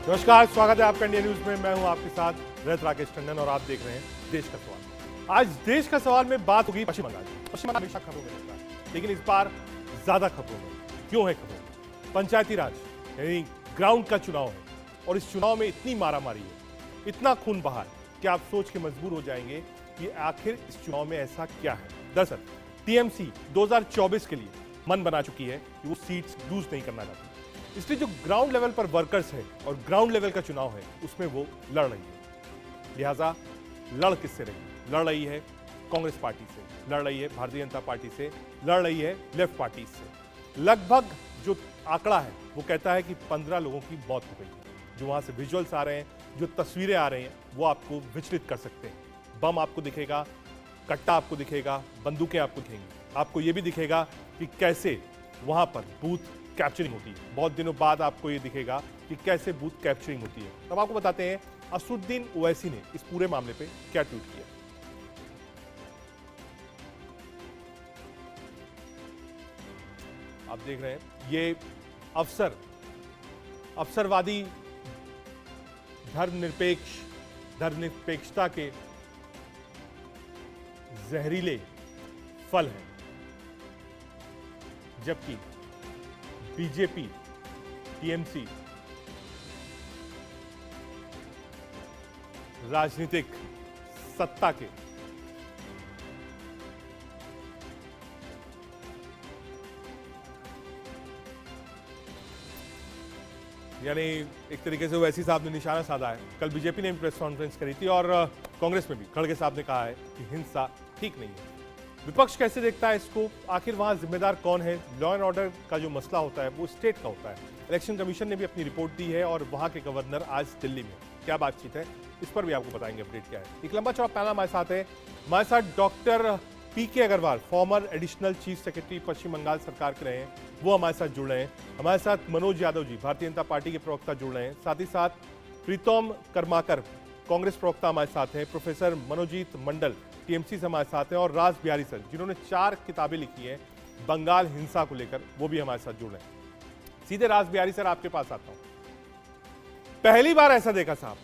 नमस्कार, स्वागत है आपका इंडिया न्यूज में। मैं हूं आपके साथ रथ राकेश टंडन और आप देख रहे हैं देश का सवाल। आज देश का सवाल में बात होगी पश्चिम बंगाल की। पश्चिम बंगाल हमेशा खबरों में रहता है, लेकिन इस बार ज्यादा खबरों में। क्यों है खबरों में? पंचायती राज यानी ग्राउंड का चुनाव है और इस चुनाव में इतनी मारामारी है, इतना खून बहा है कि आप सोच के मजबूर हो जाएंगे कि आखिर इस चुनाव में ऐसा क्या है। दरअसल टीएमसी 2024 के लिए मन बना चुकी है कि वो सीट्स लूज नहीं करना चाहती, इसलिए जो ग्राउंड लेवल पर वर्कर्स है और ग्राउंड लेवल का चुनाव है उसमें वो लड़ रही है। लिहाजा लड़ किससे रही? लड़ रही है कांग्रेस पार्टी से, लड़ रही है भारतीय जनता पार्टी से, लड़ रही है लेफ्ट पार्टी से। लगभग जो आंकड़ा है वो कहता है कि 15 लोगों की मौत हो गई है। जो वहां से विजुअल्स आ रहे हैं, जो तस्वीरें आ रही हैं, वो आपको विचलित कर सकते हैं। बम आपको दिखेगा, कट्टा आपको दिखेगा, बंदूकें आपको दिखेंगी। आपको ये भी दिखेगा कि कैसे वहां पर बूथ कैप्चरिंग होती है। बहुत दिनों बाद आपको ये दिखेगा कि कैसे बूथ कैप्चरिंग होती है। तब आपको बताते हैं असदुद्दीन ओवैसी ने इस पूरे मामले पे क्या ट्वीट किया। आप देख रहे हैं ये अवसरवादी धर्मनिरपेक्षता के जहरीले फल हैं, जबकि बीजेपी टीएमसी राजनीतिक सत्ता के यानी एक तरीके से ओवैसी साहब ने निशाना साधा है। कल बीजेपी ने भी प्रेस कॉन्फ्रेंस करी थी और कांग्रेस में भी खड़गे साहब ने कहा है कि हिंसा ठीक नहीं है। विपक्ष कैसे देखता है इसको? आखिर वहां जिम्मेदार कौन है? लॉ एंड ऑर्डर का जो मसला होता है वो स्टेट का होता है। इलेक्शन कमीशन ने भी अपनी रिपोर्ट दी है और वहां के गवर्नर आज दिल्ली में क्या बातचीत है इस पर भी आपको बताएंगे अपडेट क्या है। एक लंबा चौड़ा पैनल हमारे साथ है। हमारे साथ doctor PK Agarwal, former additional chief secretary Paschim Bangal सरकार के रहे हैं, वो हमारे साथ जुड़ रहे हैं। हमारे साथ मनोज यादव जी, भारतीय जनता पार्टी के प्रवक्ता, जुड़ रहे हैं। साथ ही साथ प्रीतम कर्माकर, कांग्रेस प्रवक्ता, हमारे साथ हैं। प्रोफेसर मनोजीत मंडल, टीएमसी से हमारे साथ हैं। और राज बिहारी सर, जिन्होंने 4 किताबें लिखी हैं बंगाल हिंसा को लेकर, वो भी हमारे साथ जुड़ रहे हैं। सीधे राज बिहारी सर आपके पास आता हूं। पहली बार ऐसा देखा साहब,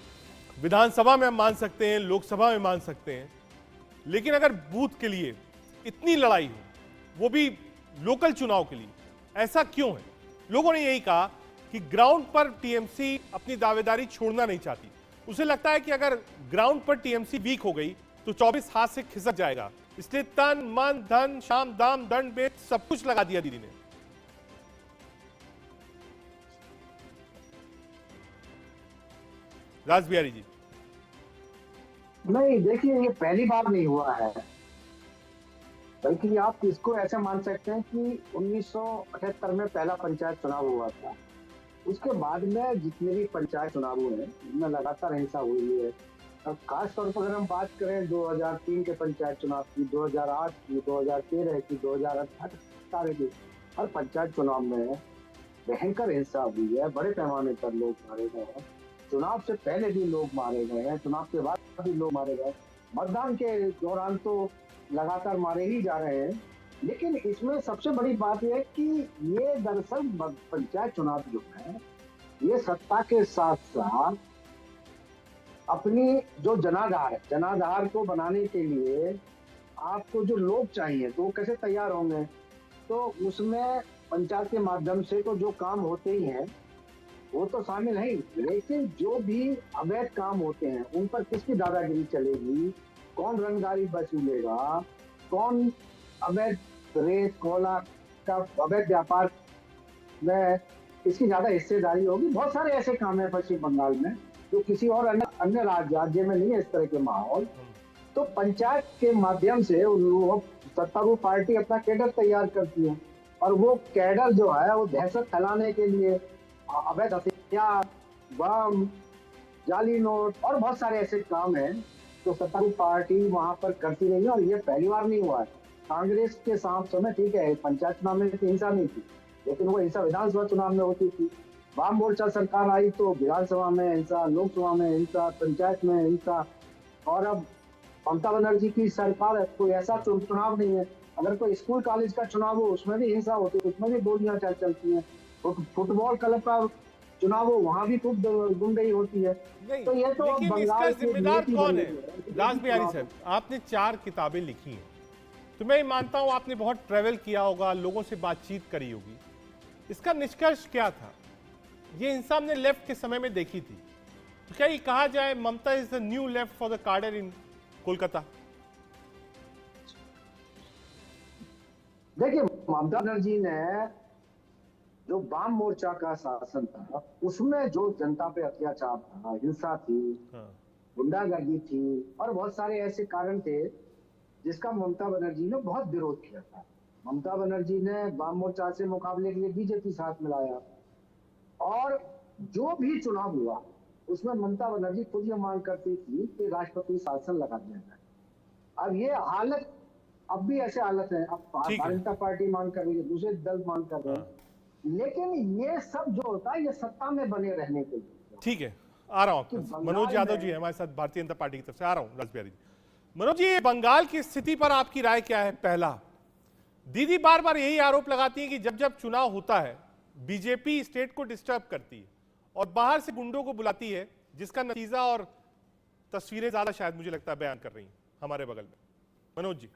विधानसभा में हम मान सकते हैं, लोकसभा में मान सकते हैं, लेकिन अगर बूथ के लिए इतनी लड़ाई हो, वो भी लोकल चुनाव के लिए, ऐसा क्यों है? लोगों ने यही कहा कि ग्राउंड पर टीएमसी अपनी दावेदारी छोड़ना नहीं चाहती। उसे लगता है कि अगर ग्राउंड पर टीएमसी वीक हो गई तो 24 हाथ से खिसक जाएगा, इसलिए तन मन धन शाम दाम दंड भेद सब कुछ लगा दिया दीदी ने। राज बिहारी जी। नहीं, देखिए, ये पहली बार नहीं हुआ है, बल्कि आप इसको ऐसे मान सकते हैं कि 1978 में पहला पंचायत चुनाव हुआ था। उसके बाद में जितने भी पंचायत चुनाव हुए हैं उनमें लगातार हिंसा हुई है। अब खास तौर पर अगर हम बात करें 2003 के पंचायत चुनाव की, 2008 की, 2013 की, 2018 की, हर पंचायत चुनाव में भयंकर हिंसा हुई है। बड़े पैमाने पर लोग मारे गए हैं। चुनाव से पहले भी लोग मारे गए हैं, चुनाव के बाद भी लोग मारे गए, मतदान के दौरान तो लगातार मारे ही जा रहे हैं। लेकिन इसमें सबसे बड़ी बात यह है कि ये दरअसल पंचायत चुनाव जो है, ये सत्ता के साथ साथ अपनी जो जनाधार है, जनाधार को बनाने के लिए आपको जो लोग चाहिए तो वो कैसे तैयार होंगे? तो उसमें पंचायत के माध्यम से तो जो काम होते ही हैं वो तो शामिल है, लेकिन जो भी अवैध काम होते हैं उन पर किसकी दादागिरी चलेगी, कौन रंगदारी वसूलेगा, कौन अवैध रेत कोला का अवैध व्यापार में इसकी ज्यादा हिस्सेदारी होगी। बहुत सारे ऐसे काम है पश्चिम बंगाल में जो किसी और अन्य राज्य में नहीं है इस तरह के माहौल। तो पंचायत के माध्यम से वो सत्तारूढ़ पार्टी अपना कैडर तैयार करती है और वो कैडर जो है वो दहशत फैलाने के लिए अवैध हथियार, बम, जाली नोट और बहुत सारे ऐसे काम हैं तो सत्तारूढ़ पार्टी वहां पर करती रही है। और ये पहली बार नहीं हुआ है। कांग्रेस के समय ठीक है, पंचायत चुनाव में हिंसा नहीं थी, लेकिन वो हिंसा विधानसभा चुनाव में होती थी। वाम मोर्चा सरकार आई तो विधानसभा में हिंसा, लोकसभा में हिंसा, पंचायत में हिंसा। और अब ममता बनर्जी की सरकार है, कोई ऐसा चुनाव नहीं है, अगर कोई स्कूल कॉलेज का चुनाव हो उसमें भी हिंसा होती है, उसमें भी गोलियां चलती हैं। फुटबॉल क्लब का चुनाव हो वहां भी खूब गुंडई होती है। नहीं, तो ये तो लेकिन इसका बंगाल की जिम्मेदार नीति कौन बनी है? हुई दास बिहारी साहब, आपने 4 किताबें लिखी हैं, तो मैं मानता हूं आपने बहुत ट्रेवल किया होगा, लोगों से बातचीत करी होगी। इसका निष्कर्ष क्या था? ये हिंसा हमने लेफ्ट के समय में देखी थी, तो क्या ये कहा जाए Mamata is the new left for the cadre in Kolkata? देखिए, ममता बनर्जी ने जो वाम मोर्चा का शासन था उसमें जो जनता पे अत्याचार था, हिंसा थी, गुंडागर्दी थी और बहुत सारे ऐसे कारण थे जिसका ममता बनर्जी ने बहुत विरोध किया था। ममता बनर्जी ने वाम मोर्चा से मुकाबले के लिए बीजेपी साथ मिलाया और जो भी चुनाव हुआ उसमें ममता बनर्जी खुद ये मांग करती थी कि राष्ट्रपति शासन लगा दिया जाए। अब ये हालत, अब भी ऐसे हालत है, अब भारतीय जनता पार्टी मांग कर रही है, दूसरे दल मांग कर रहे हैं, लेकिन ये सब जो होता है ये सत्ता में बने रहने के लिए। ठीक है, आ रहा हूं। मनोज यादव जी है हमारे साथ भारतीय जनता पार्टी की तरफ से, आ रहा हूं दास बिहारी जी। मनोज जी, बंगाल की स्थिति पर आपकी राय क्या है? पहला, दीदी बार बार यही आरोप लगाती है कि जब जब चुनाव होता है बीजेपी स्टेट को डिस्टर्ब करती है और बाहर से गुंडों को बुलाती है, जिसका नतीजा और तस्वीरें ज्यादा शायद मुझे लगता है बयान कर रही हैं हमारे बगल में। मनोज जी,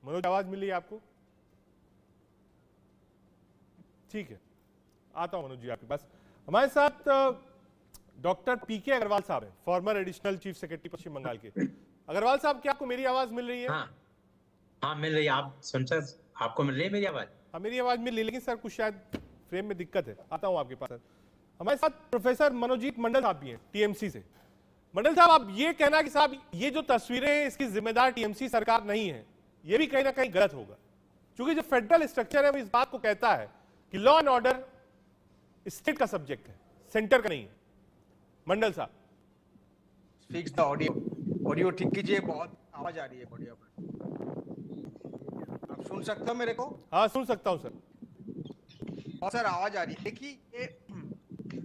मनोज आवाज मिल रही है आपको? ठीक है, आता हूं मनोज जी आपके पास। हमारे साथ डॉक्टर पीके अग्रवाल साहब हैं, farmer additional chief secretary Paschim Bangal के। अग्रवाल साहब, क्या आपको मेरी आवाज मिल रही है? हाँ मिल रही है। आप सुनते, आपको मिल रही है मेरी आवाज? हाँ, मेरी आवाज मिल रही है, लेकिन सर कुछ शायद फ्रेम में दिक्कत है। आता हूं आपके पास सर। हमारे साथ प्रोफेसर मनोजीत मंडल साहब भी हैं टीएमसी से। मंडल साहब, आप ये कहना कि साहब ये जो तस्वीरें हैं इसकी जिम्मेदार टीएमसी सरकार नहीं है, ये भी कहीं ना कहीं गलत होगा, क्योंकि जो फेडरल स्ट्रक्चर है वो इस बात को कहता है कि लॉ एंड ऑर्डर स्टेट का सब्जेक्ट है, सेंटर का नहीं है। मंडल साहब, फिक्स द ऑडियो ठीक कीजिए, बहुत आवाज आ रही है ऑडियो पर। आप सुन सकते हो मेरे को? हाँ, सुन सकता हूं सर। बहुत सर आवाज आ रही है। देखिए,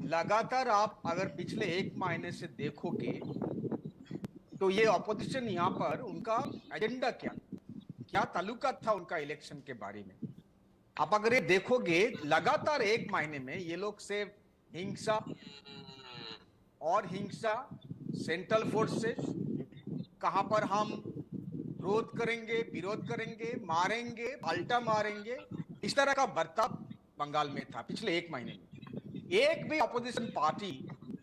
लगातार आप अगर पिछले 1 महीने से देखोगे तो ये ऑपोजिशन यहाँ पर उनका एजेंडा क्या ताल्लुका था उनका इलेक्शन के बारे में। आप अगर ये देखोगे लगातार 1 महीने में ये लोग सिर्फ हिंसा और हिंसा, सेंट्रल फोर्सेस, कहां पर हम विरोध करेंगे, मारेंगे, पलटा मारेंगे, इस तरह का बर्ताव बंगाल में था पिछले 1 महीने में। एक भी अपोजिशन पार्टी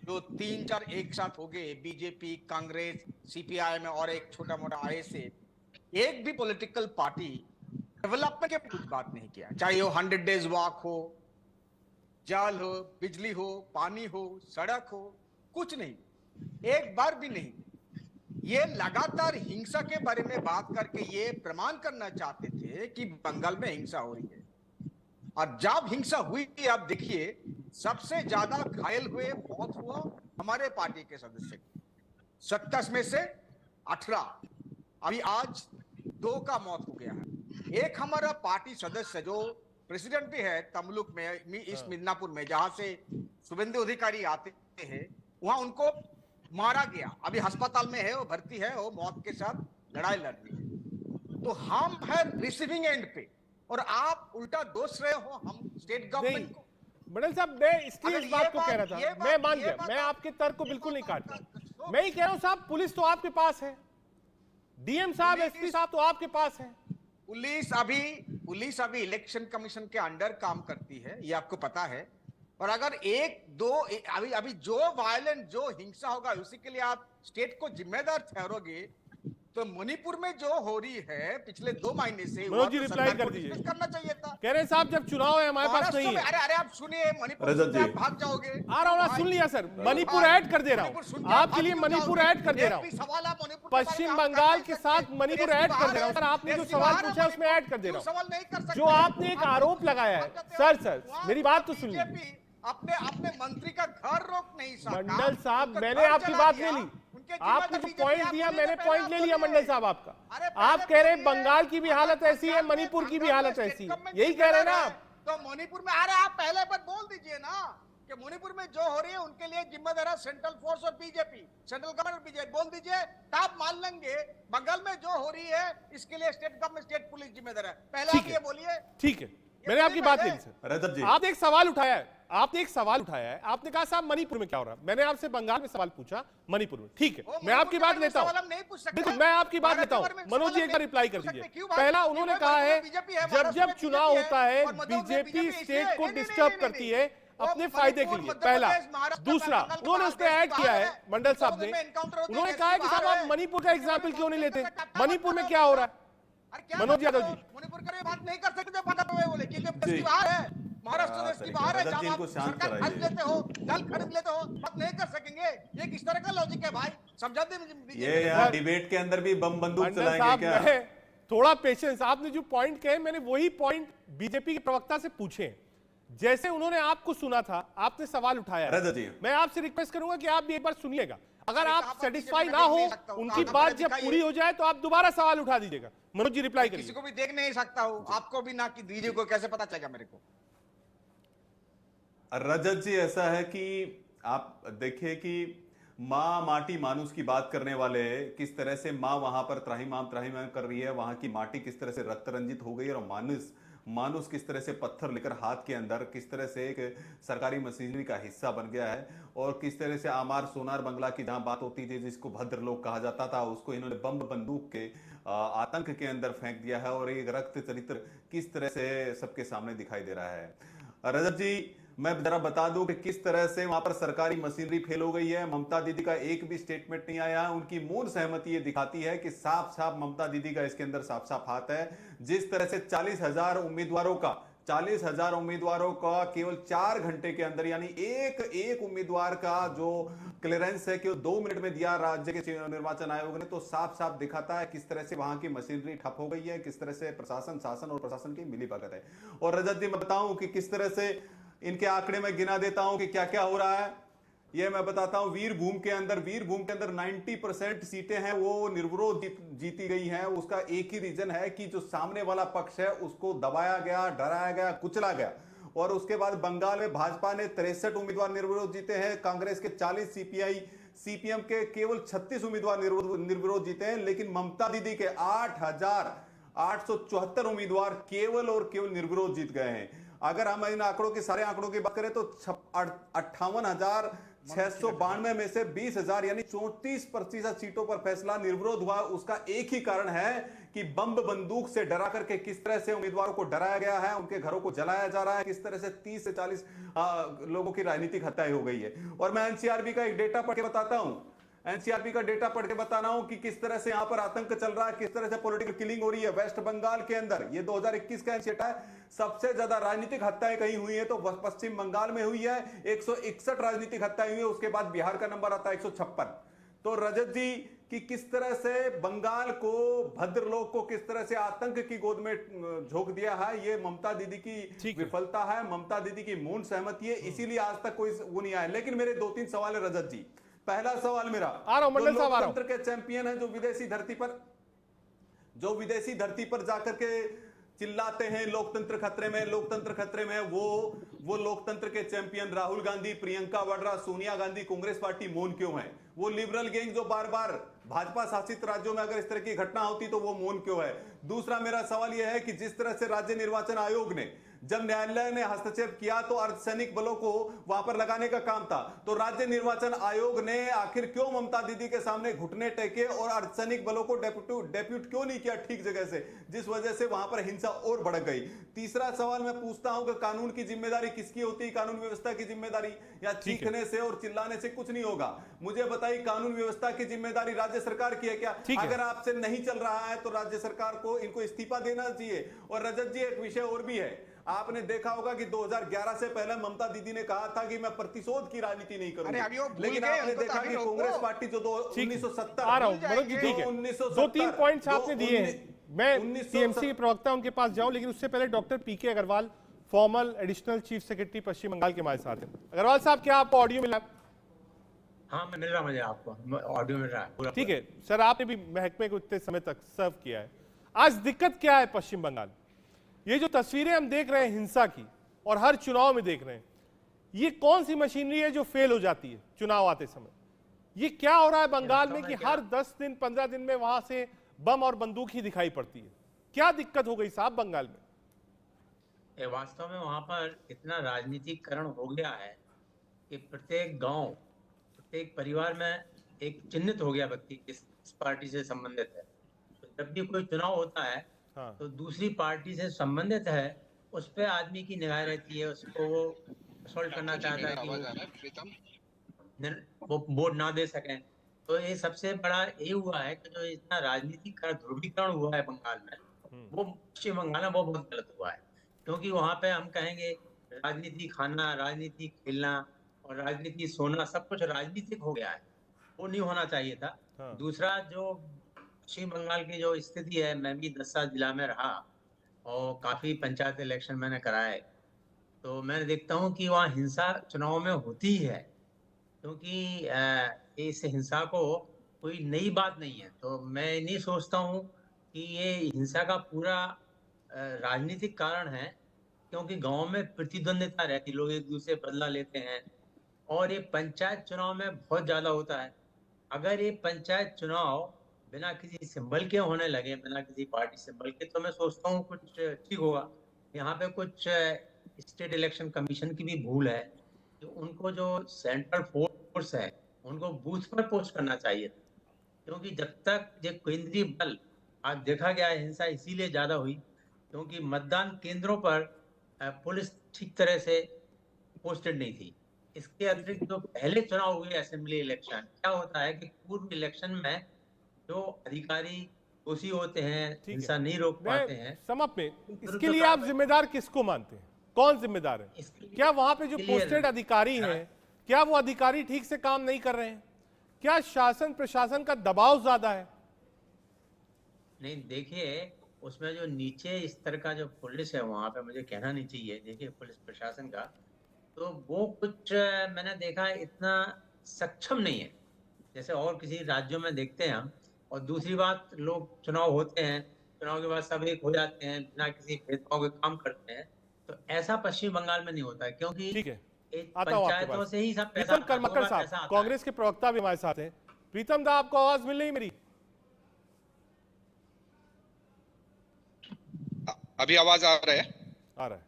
जो 3-4 एक साथ हो गए, बीजेपी, कांग्रेस, सीपीआई में और एक छोटा मोटा आईएसए, एक भी पॉलिटिकल पार्टी डेवलपमेंट के कुछ बात नहीं किया, चाहे वो 100 डेज वॉक हो, जल हो, बिजली हो, पानी हो, सड़क हो, कुछ नहीं, एक बार भी नहीं। ये लगातार हिंसा के बारे में बात करके ये प्रमाण करना चाहते थे कि बंगाल में हिंसा हो रही है। और जब हिंसा हुई, आप देखिए सबसे ज्यादा घायल हुए, मौत हुआ हमारे पार्टी के सदस्य, 27 में से 18, अभी आज 2 का मौत हो गया है। एक हमारा पार्टी सदस्य जो प्रेसिडेंट भी है तमलुक में, इस मिदनापुर में, जहां से शुभेंदु अधिकारी आते हैं, वहां उनको मारा गया, अभी अस्पताल में है, वो भर्ती है, वो मौत के साथ लड़ाई लड़ रही है। तो हम है रिसीविंग एंड पे और आप उल्टा दोष रहे हो हम स्टेट गवर्नमेंट को। मंडल साहब, मैं इसलिए इस बात को कह रहा था, मैं मान गया, मैं आपके तर्क को बिल्कुल नहीं काट रहा। मैं ही कह रहा हूं साहब, पुलिस तो आपके पास है, डीएम साहब, एसपी साहब तो आपके पास है। पुलिस अभी इलेक्शन कमीशन के अंडर काम करती है, ये आपको पता है। और अगर अभी जो वायलेंट, जो हिंसा होगा, उसी के लिए आप स्टेट को जिम्मेदार ठहरोगे, तो मणिपुर में जो हो रही है पिछले 2 महीने से, मनोज जी रिप्लाई कर दीजिए। करना चाहिए था। कह रहे साहब जब चुनाव है हमारे पास नहीं है। अरे आप सुनिए, मणिपुर से आप भाग जाओगे। आ रहा हूँ, सुन लिया सर, मणिपुर ऐड कर दे रहा हूँ आपके लिए, मणिपुर ऐड कर दे रहा हूँ, पश्चिम बंगाल के साथ मणिपुर ऐड कर दे रहा हूँ सर। आपने जो सवाल पूछा है उसमें ऐड कर दे रहा हूँ। जो आपने एक आरोप लगाया है सर, मेरी बात तो सुन लीजिए। अपने मंत्री का घर रोक नहीं सकता। मंडल साहब, मैंने आपकी बात ले ली, आपने जो पॉइंट दिया मैंने पॉइंट ले लिया मंडल साहब आपका। आप कह रहे हैं बंगाल की भी हालत ऐसी है, मणिपुर की भी हालत ऐसी है, यही कह रहे हैं ना आप? तो मणिपुर में, अरे आप पहले बात बोल दीजिए ना, कि मणिपुर में जो हो रही है उनके लिए जिम्मेदार है सेंट्रल फोर्स और बीजेपी, सेंट्रल गवर्नमेंट बीजेपी। बोल दीजिए, आप मान लेंगे बंगाल में जो हो रही है इसके लिए स्टेट गवर्नमेंट, स्टेट पुलिस जिम्मेदार है। पहले ठीक आप है। ये बोलिए। ठीक है, मैंने आपकी बात ली सर। रजत जी, आपने एक सवाल उठाया है, आपने एक सवाल उठाया है, आपने कहा साहब मणिपुर में क्या हो रहा है। मैंने आपसे बंगाल में सवाल पूछा, मणिपुर में। ठीक है, मैं आपकी बात लेता हूं, बिल्कुल मैं आपकी बात लेता हूं। मनोज जी एक बार रिप्लाई कर दीजिए। पहला उन्होंने कहा है जब जब चुनाव होता है बीजेपी स्टेट को डिस्टर्ब करती है अपने फायदे के लिए, पहला। दूसरा, उन्होंने उस पर ऐड किया है मंडल साहब ने, उन्होंने कहा है कि साहब आप मणिपुर का एग्जाम्पल क्यों नहीं लेते, मणिपुर में क्या हो रहा है। मनोज यादव जी, मणिपुर का बात नहीं कर सकते बोले क्योंकि बाहर है, महाराष्ट्र देश की बाहर है, रजत जी, जब इनको आप शांत सरकार कराइए। खरीद लेते हो, जल खरीद लेते हो, बात नहीं कर सकेंगे। ये किस तरह का लॉजिक है भाई, समझा दे। ये यहाँ डिबेट के अंदर भी बम बंदूक मंडल चलाएंगे साहब, क्या? मैं थोड़ा पेशेंस, आपने जो पॉइंट कहे मैंने वही पॉइंट बीजेपी के प्रवक्ता से पूछे, जैसे उन्होंने आपको सुना था, आपने सवाल उठाया। रजत जी, मैं आपसे रिक्वेस्ट करूंगा कि आप भी एक बार सुनिएगा, अगर अरे आप आप सेटिस्फाई बीजेपी ना में हो देख नहीं सकता हूं, उनकी आप बात हमें जब दिखाइए। पूरी हो जाए तो आप दोबारा सवाल उठा दीजिएगा। मनोज जी रिप्लाई किसी करिए। को भी देख नहीं सकता हूँ, आपको भी ना कि दीजिए को कैसे पता चलेगा मेरे को। रजत जी, ऐसा है कि आप देखिए कि माँ माटी मानुस की बात करने वाले किस तरह से माँ वहां पर त्राहिमाम कर रही है, वहां की माटी किस तरह से रक्त रंजित हो गई है, और मानुस मानुस किस तरह से पत्थर लेकर हाथ के अंदर किस तरह से एक सरकारी मशीनरी का हिस्सा बन गया है, और किस तरह से आमार सोनार बंगला की जहां बात होती थी जिसको भद्र लोग कहा जाता था, उसको इन्होंने बम बंदूक के आतंक के अंदर फेंक दिया है, और एक रक्त चरित्र किस तरह से सबके सामने दिखाई दे रहा है। रजत जी, मैं जरा बता दूं कि किस तरह से वहां पर सरकारी मशीनरी फेल हो गई है। ममता दीदी का एक भी स्टेटमेंट नहीं आया है, उनकी मौन सहमति ये दिखाती है कि साफ साफ ममता दीदी का इसके अंदर साफ साफ हाथ है। जिस तरह से 40,000 उम्मीदवारों का केवल 4 घंटे के अंदर, यानी एक उम्मीदवार का जो क्लियरेंस है कि 2 मिनट में दिया राज्य के निर्वाचन आयोग ने, तो साफ साफ दिखाता है किस तरह से वहां की मशीनरी ठप हो गई है, किस तरह से प्रशासन, शासन और प्रशासन की मिलीभगत है। और रजत जी, मैं बताऊं कि किस तरह से इनके आंकड़े में गिना देता हूं कि क्या क्या हो रहा है, ये मैं बताता हूं। वीरभूम के अंदर 90% सीटें हैं वो निर्विरोध जीती गई हैं। उसका एक ही रीजन है कि जो सामने वाला पक्ष है उसको दबाया गया, डराया गया, कुचला गया। और उसके बाद बंगाल में भाजपा ने 63 उम्मीदवार निर्विरोध जीते हैं, कांग्रेस के 40, सीपीएम के केवल 36 उम्मीदवार निर्विरोध जीते हैं, लेकिन ममता दीदी के 8,874 उम्मीदवार केवल और केवल निर्विरोध जीत गए हैं। अगर हम इन आंकड़ों के सारे आंकड़ों की बात करें तो 58,692 में से 20,000 यानी 34% सीटों पर फैसला निर्विरोध हुआ। उसका एक ही कारण है कि बम बंदूक से डरा करके किस तरह से उम्मीदवारों को डराया गया है, उनके घरों को जलाया जा रहा है, किस तरह से 30 से 40 लोगों की राजनीतिक हत्याएं हो गई है। और मैं एनसीआरबी का एक डेटा पढ़ के बताता हूं, एनसीआरबी का डेटा पढ़ के बता रहा हूं कि किस तरह से यहां पर आतंक चल रहा है, किस तरह से पॉलिटिकल किलिंग हो रही है। वेस्ट बंगाल के अंदर ये 2021 का डेटा है, सबसे ज्यादा राजनीतिक हत्याएं कहीं हुई है तो पश्चिम बंगाल में हुई है, 161 राजनीतिक हत्याएं हुई है। उसके बाद बिहार का नंबर आता है 156। तो रजत जी कि किस तरह से बंगाल को, भद्र लोग को किस तरह से आतंक की गोद में झोंक दिया है, ये ममता दीदी की विफलता है, ममता दीदी की मौन सहमति है, इसीलिए आज तक कोई वो नहीं आया। लेकिन मेरे 2-3 सवाल है रजत जी। पहला सवाल मेरा, लोकतंत्र के चैंपियन है जो विदेशी धरती पर जाकर के चिल्लाते हैं लोकतंत्र खतरे में, लोकतंत्र खतरे में, वो लोकतंत्र के चैंपियन राहुल गांधी, प्रियंका वाड्रा, सोनिया गांधी, कांग्रेस पार्टी मौन क्यों है? वो लिबरल गैंग जो बार बार भाजपा शासित राज्यों में अगर इस तरह की घटना होती तो वो मौन क्यों है? दूसरा मेरा सवाल यह है कि जिस तरह से राज्य निर्वाचन आयोग ने, जब न्यायालय ने हस्तक्षेप किया तो अर्धसैनिक बलों को वहां पर लगाने का काम था, तो राज्य निर्वाचन आयोग ने आखिर क्यों ममता दीदी के सामने घुटने टेके और अर्धसैनिक बलों को डेप्यूट क्यों नहीं किया ठीक जगह से, जिस वजह से वहां पर हिंसा और बढ़ गई? तीसरा सवाल मैं पूछता हूं कि कानून की जिम्मेदारी किसकी होती है? कानून व्यवस्था की जिम्मेदारी? या चीखने से और चिल्लाने से कुछ नहीं होगा। मुझे बताइए, कानून व्यवस्था की जिम्मेदारी राज्य सरकार की है क्या? अगर आपसे नहीं चल रहा है तो राज्य सरकार को इनको इस्तीफा देना चाहिए। और रजत जी, एक विषय और भी है, आपने देखा होगा कि 2011 से पहले ममता दीदी ने कहा था कि मैं प्रतिशोध की राजनीति नहीं करूंगी, लेकिन आपने देखा कि कांग्रेस पार्टी जो 1970 आ रहा हूं मनोज जी, ठीक है, 2-3 पॉइंट्स आपने दिए हैं, मैं टीएमसी के प्रवक्ता उनके पास जाऊं, लेकिन उससे पहले doctor PK Agarwal, formal additional chief secretary Paschim Bangal के हमारे साथ हैं। अग्रवाल साहब, क्या आपको ऑडियो मिला? हाँ, मिल रहा मुझे, आपको ऑडियो मिल रहा है। ठीक है सर, आपने भी महकमे को इतने समय तक सर्व किया है। आज दिक्कत क्या है पश्चिम बंगाल? ये जो तस्वीरें हम देख रहे हैं हिंसा की, और हर चुनाव में देख रहे हैं, ये कौन सी मशीनरी है जो फेल हो जाती है चुनाव आते समय? ये क्या हो रहा है बंगाल में कि हर 10 दिन 15 दिन में वहां से बम और बंदूक ही दिखाई पड़ती है? क्या दिक्कत हो गई साहब बंगाल में? वास्तव में वहां पर इतना राजनीतिकरण हो गया है कि प्रत्येक गांव, प्रत्येक परिवार में एक चिन्हित हो गया व्यक्ति किस पार्टी से संबंधित है। तो जब भी कोई चुनाव होता है हाँ। तो दूसरी पार्टी से संबंधित है उस पे आदमी की निगाह रहती है, उसको वो असॉल्ट करना चाहता है कि वो वोट ना दे सकें। तो ये सबसे बड़ा ये हुआ है कि जो इतना राजनीतिक ध्रुवीकरण हुआ है बंगाल में, वो पश्चिम बंगाल में वो बहुत गलत हुआ है। क्योंकि वहां पे हम कहेंगे राजनीति खाना, राजनीति खेलना और राजनीति सोना, सब कुछ राजनीतिक हो गया है, वो नहीं होना चाहिए था। हाँ। दूसरा, जो पश्चिम बंगाल की जो स्थिति है, मैं भी 10 साल जिला में रहा और काफी पंचायत इलेक्शन मैंने कराए, तो मैं देखता हूँ कि वहाँ हिंसा चुनाव में होती है, क्योंकि इस हिंसा को कोई नई बात नहीं है। तो मैं नहीं सोचता हूँ कि ये हिंसा का पूरा राजनीतिक कारण है, क्योंकि गांव में प्रतिद्वंदिता रहती, लोग एक दूसरे से बदला लेते हैं और ये पंचायत चुनाव में बहुत ज्यादा होता है। अगर ये पंचायत चुनाव बिना किसी सिंबल के होने लगे, बिना किसी पार्टी सिंबल के, तो मैं सोचता हूँ कुछ ठीक होगा। यहाँ पे कुछ स्टेट इलेक्शन कमीशन की भी भूल है कि उनको जो सेंट्रल फोर्स है उनको बूथ पर पोस्ट करना चाहिए, क्योंकि जब तक ये केंद्रीय बल, आज देखा गया है हिंसा इसीलिए ज्यादा हुई क्योंकि मतदान केंद्रों पर पुलिस ठीक तरह से पोस्टेड नहीं थी। इसके अतिरिक्त जो पहले चुनाव हुए असेंबली इलेक्शन, क्या होता है कि पूर्व इलेक्शन में जो अधिकारी दोषी होते हैं, हिंसा नहीं रोक पाते हैं। समाप्त में इसके लिए आप जिम्मेदार किसको मानते हैं? कौन जिम्मेदार है? क्या वहां पे जो पोस्टेड अधिकारी हैं, क्या वो अधिकारी ठीक से काम नहीं कर रहे हैं? क्या शासन प्रशासन का दबाव ज्यादा है? नहीं, देखिए उसमें जो नीचे स्तर का जो पुलिस है वहां पे, मुझे कहना नहीं चाहिए, देखिए पुलिस प्रशासन का, तो वो कुछ मैंने देखा इतना सक्षम नहीं है जैसे और किसी राज्यों में देखते हैं हम। और दूसरी बात, लोग चुनाव होते हैं, चुनाव के बाद सब एक हो जाते हैं, बिना किसी भेदभाव के काम करते हैं। तो ऐसा पश्चिम बंगाल में नहीं होता है, क्योंकि ठीक है, एक आता हूं आपके पंचायतों पास। से ही सब पैसा प्रीतम करमक्कर साहब, कांग्रेस के प्रवक्ता भी हमारे साथ हैं। प्रीतम दा, आपको आवाज मिल रही मेरी? अभी आवाज आ रहा है? आ रहा है।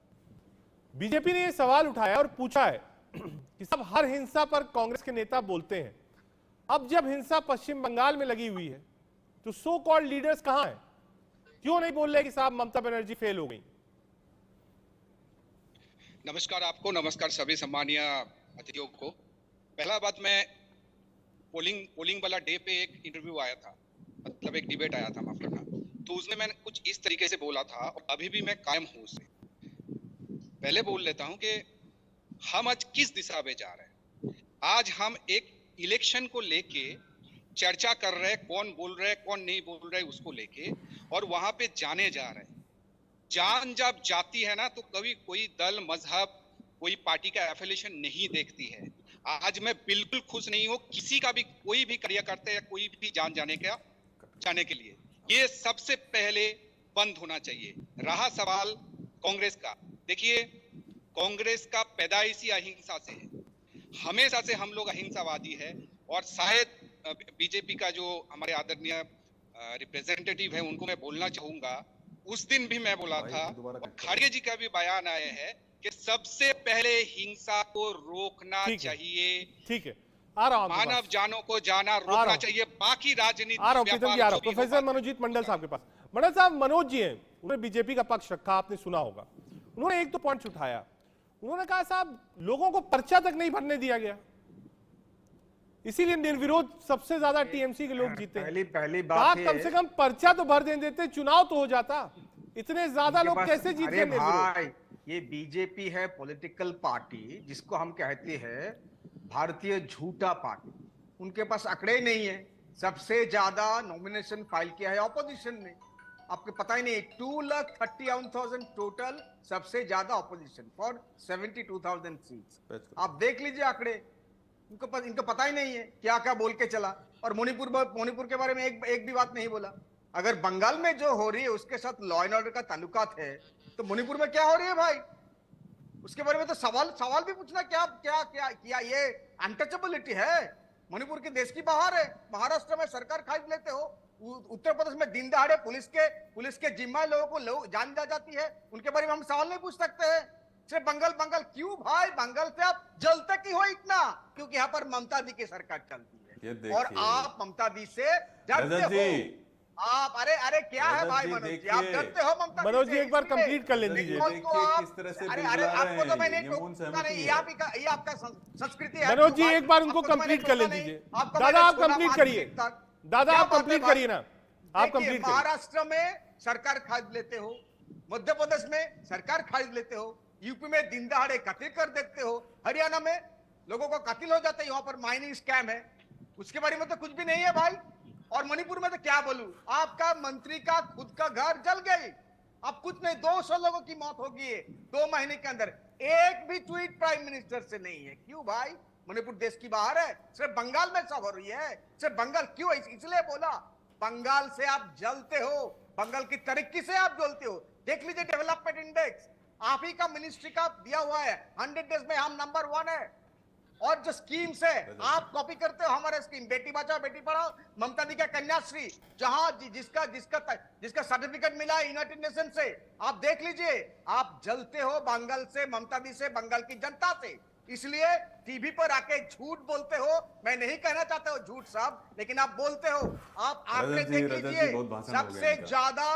बीजेपी ने यह सवाल उठाया और पूछा है कि सब हर हिंसा पर कांग्रेस के नेता बोलते हैं, अब जब हिंसा पश्चिम बंगाल में लगी हुई है तो सो कॉल्ड लीडर्स कहां हैं? क्यों नहीं बोल रहे कि साहब ममता बनर्जी फेल हो गई? नमस्कार आपको, नमस्कार सभी सम्मानीय अतिथियों को। पहला बात, मैं पोलिंग वाला डे पे एक इंटरव्यू आया था, मतलब एक डिबेट आया था, माफ करना, तो उसमें मैंने कुछ इस तरीके से बोला था और अभी भी मैं कायम हूं उससे। पहले बोल लेता हूं कि हम आज किस दिशा में जा रहे हैं। आज हम एक इलेक्शन को लेके चर्चा कर रहे हैं, कौन बोल रहे हैं कौन नहीं बोल रहे उसको लेके, और वहां पे जाने जा रहे हैं। जान जब जाती है ना, तो कभी कोई दल, मजहब, कोई पार्टी का एफिलिएशन नहीं देखती है। आज मैं बिल्कुल खुश नहीं हूं किसी का भी, कोई भी कार्यकर्ता या कोई भी जान जाने के लिए। ये सबसे पहले बंद होना चाहिए। रहा सवाल कांग्रेस का, देखिए कांग्रेस का पैदाइशी अहिंसा से है, हमेशा से हम लोग अहिंसावादी है। और शायद बीजेपी का जो हमारे आदरणीय रिप्रेजेंटेटिव है उनको मैं बोलना चाहूंगा, उस दिन भी मैं बोला था, खड़गे जी का भी बयान आया है कि सबसे पहले हिंसा को रोकना चाहिए। ठीक है, आ रहा हूं, मानव जानों को जाना रोकना चाहिए, बाकी राजनीति आ रहा हूं। प्रीतम जी आ रहा हूं। प्रोफेसर मनोजीत मंडल साहब के पास। मंडल साहब, मनोज जी हैं, उन्होंने बीजेपी का पक्ष रखा, आपने सुना होगा। उन्होंने एक तो पॉइंट उठाया, उन्होंने कहा साहब लोगों को पर्चा तक नहीं भरने दिया गया, इसीलिए निर्विरोध सबसे ज्यादा टीएमसी के लोग जीते। पहली बात कम से कम पर्चा तो भर देते, चुनाव तो हो जाता। इतने ज्यादा लोग कैसे जीत गए? भाई, ये बीजेपी है पॉलिटिकल पार्टी, जिसको हम कहते हैं भारतीय झूठा पार्टी। उनके पास आंकड़े ही नहीं है। सबसे ज्यादा नॉमिनेशन फाइल किया है ऑपोजिशन ने, आपको पता ही नहीं, 2,31,000 टोटल, सबसे ज्यादा ऑपोजिशन फॉर 72,000 सीट्स। आप देख लीजिए आंकड़े, इनको पता ही नहीं है क्या क्या बोल के चला। और मणिपुर के बारे में एक भी बात नहीं बोला। अगर बंगाल में जो हो रही है उसके साथ लॉ एंड ऑर्डर का ताल्लुकात है, तो मणिपुर में क्या हो रही है भाई? उसके बारे में तो सवाल भी पूछना, क्या क्या क्या क्या ये अनटचेबिलिटी है? मणिपुर की देश की बाहर है, महाराष्ट्र में सरकार खरीद लेते हो, उत्तर प्रदेश में दिन दहाड़े पुलिस के जिम्मा लोगों को जान जा जाती है, उनके बारे में हम सवाल नहीं पूछ सकते हैं? सिर्फ बंगाल क्यों भाई? बंगाल से आप जलते क्यों हो इतना? क्योंकि यहाँ पर ममता दी की सरकार चलती है और आप ममता दी से डरते हो। आप अरे क्या है भाई मनोज जी, आप डरते हो ममता? मनोज जी एक बार कंप्लीट कर लें दीजिए। किस तरह से अरे आपको तो मैं नहीं, ये आपका संस्कृति है। मनोज जी एक बार उनको कंप्लीट कर लें दीजिए। दादा आप कंप्लीट करिए, दादा आप कंप्लीट करिए ना, आप कंप्लीट करिए। महाराष्ट्र में सरकार खरीद लेते हो, मध्य प्रदेश में सरकार खरीद लेते हो, यूपी में दिन दहाड़े कत्ल कर देते हो, हरियाणा में लोगों को कत्ल हो जाते हैं, वहां पर माइनिंग स्कैम है, उसके बारे में तो कुछ भी नहीं है भाई। और मणिपुर में तो क्या बोलूं, आपका मंत्री का खुद का घर जल गई, अब कुछ नहीं 200 लोगों की मौत होगी है 2 महीने के अंदर, एक भी ट्वीट प्राइम मिनिस्टर से नहीं है। क्यों भाई? मणिपुर देश की बाहर है, सिर्फ बंगाल में सब हो रही है, सिर्फ बंगाल क्यों? इसलिए बोला बंगाल से आप जलते हो, बंगाल की तरक्की से आप जलते हो। देख लीजिए डेवलपमेंट इंडेक्स आप ही का मिनिस्ट्री का दिया हुआ है, 100 डेज में हम नंबर 1 है। और जो स्कीम्स है आप कॉपी करते हो हमारे स्कीम, बेटी बचाओ बेटी पढ़ाओ, ममता दी का कन्याश्री, जहां जिसका सर्टिफिकेट मिला है यूनाइटेड नेशन से, आप देख लीजिए। आप जलते हो बंगाल से, ममता दी से, बंगाल की जनता से, इसलिए टीवी पर आके झूठ बोलते हो। मैं नहीं कहना चाहता हूं झूठ साहब, लेकिन आप बोलते हो। आप आंकड़े देख लीजिए, सबसे ज्यादा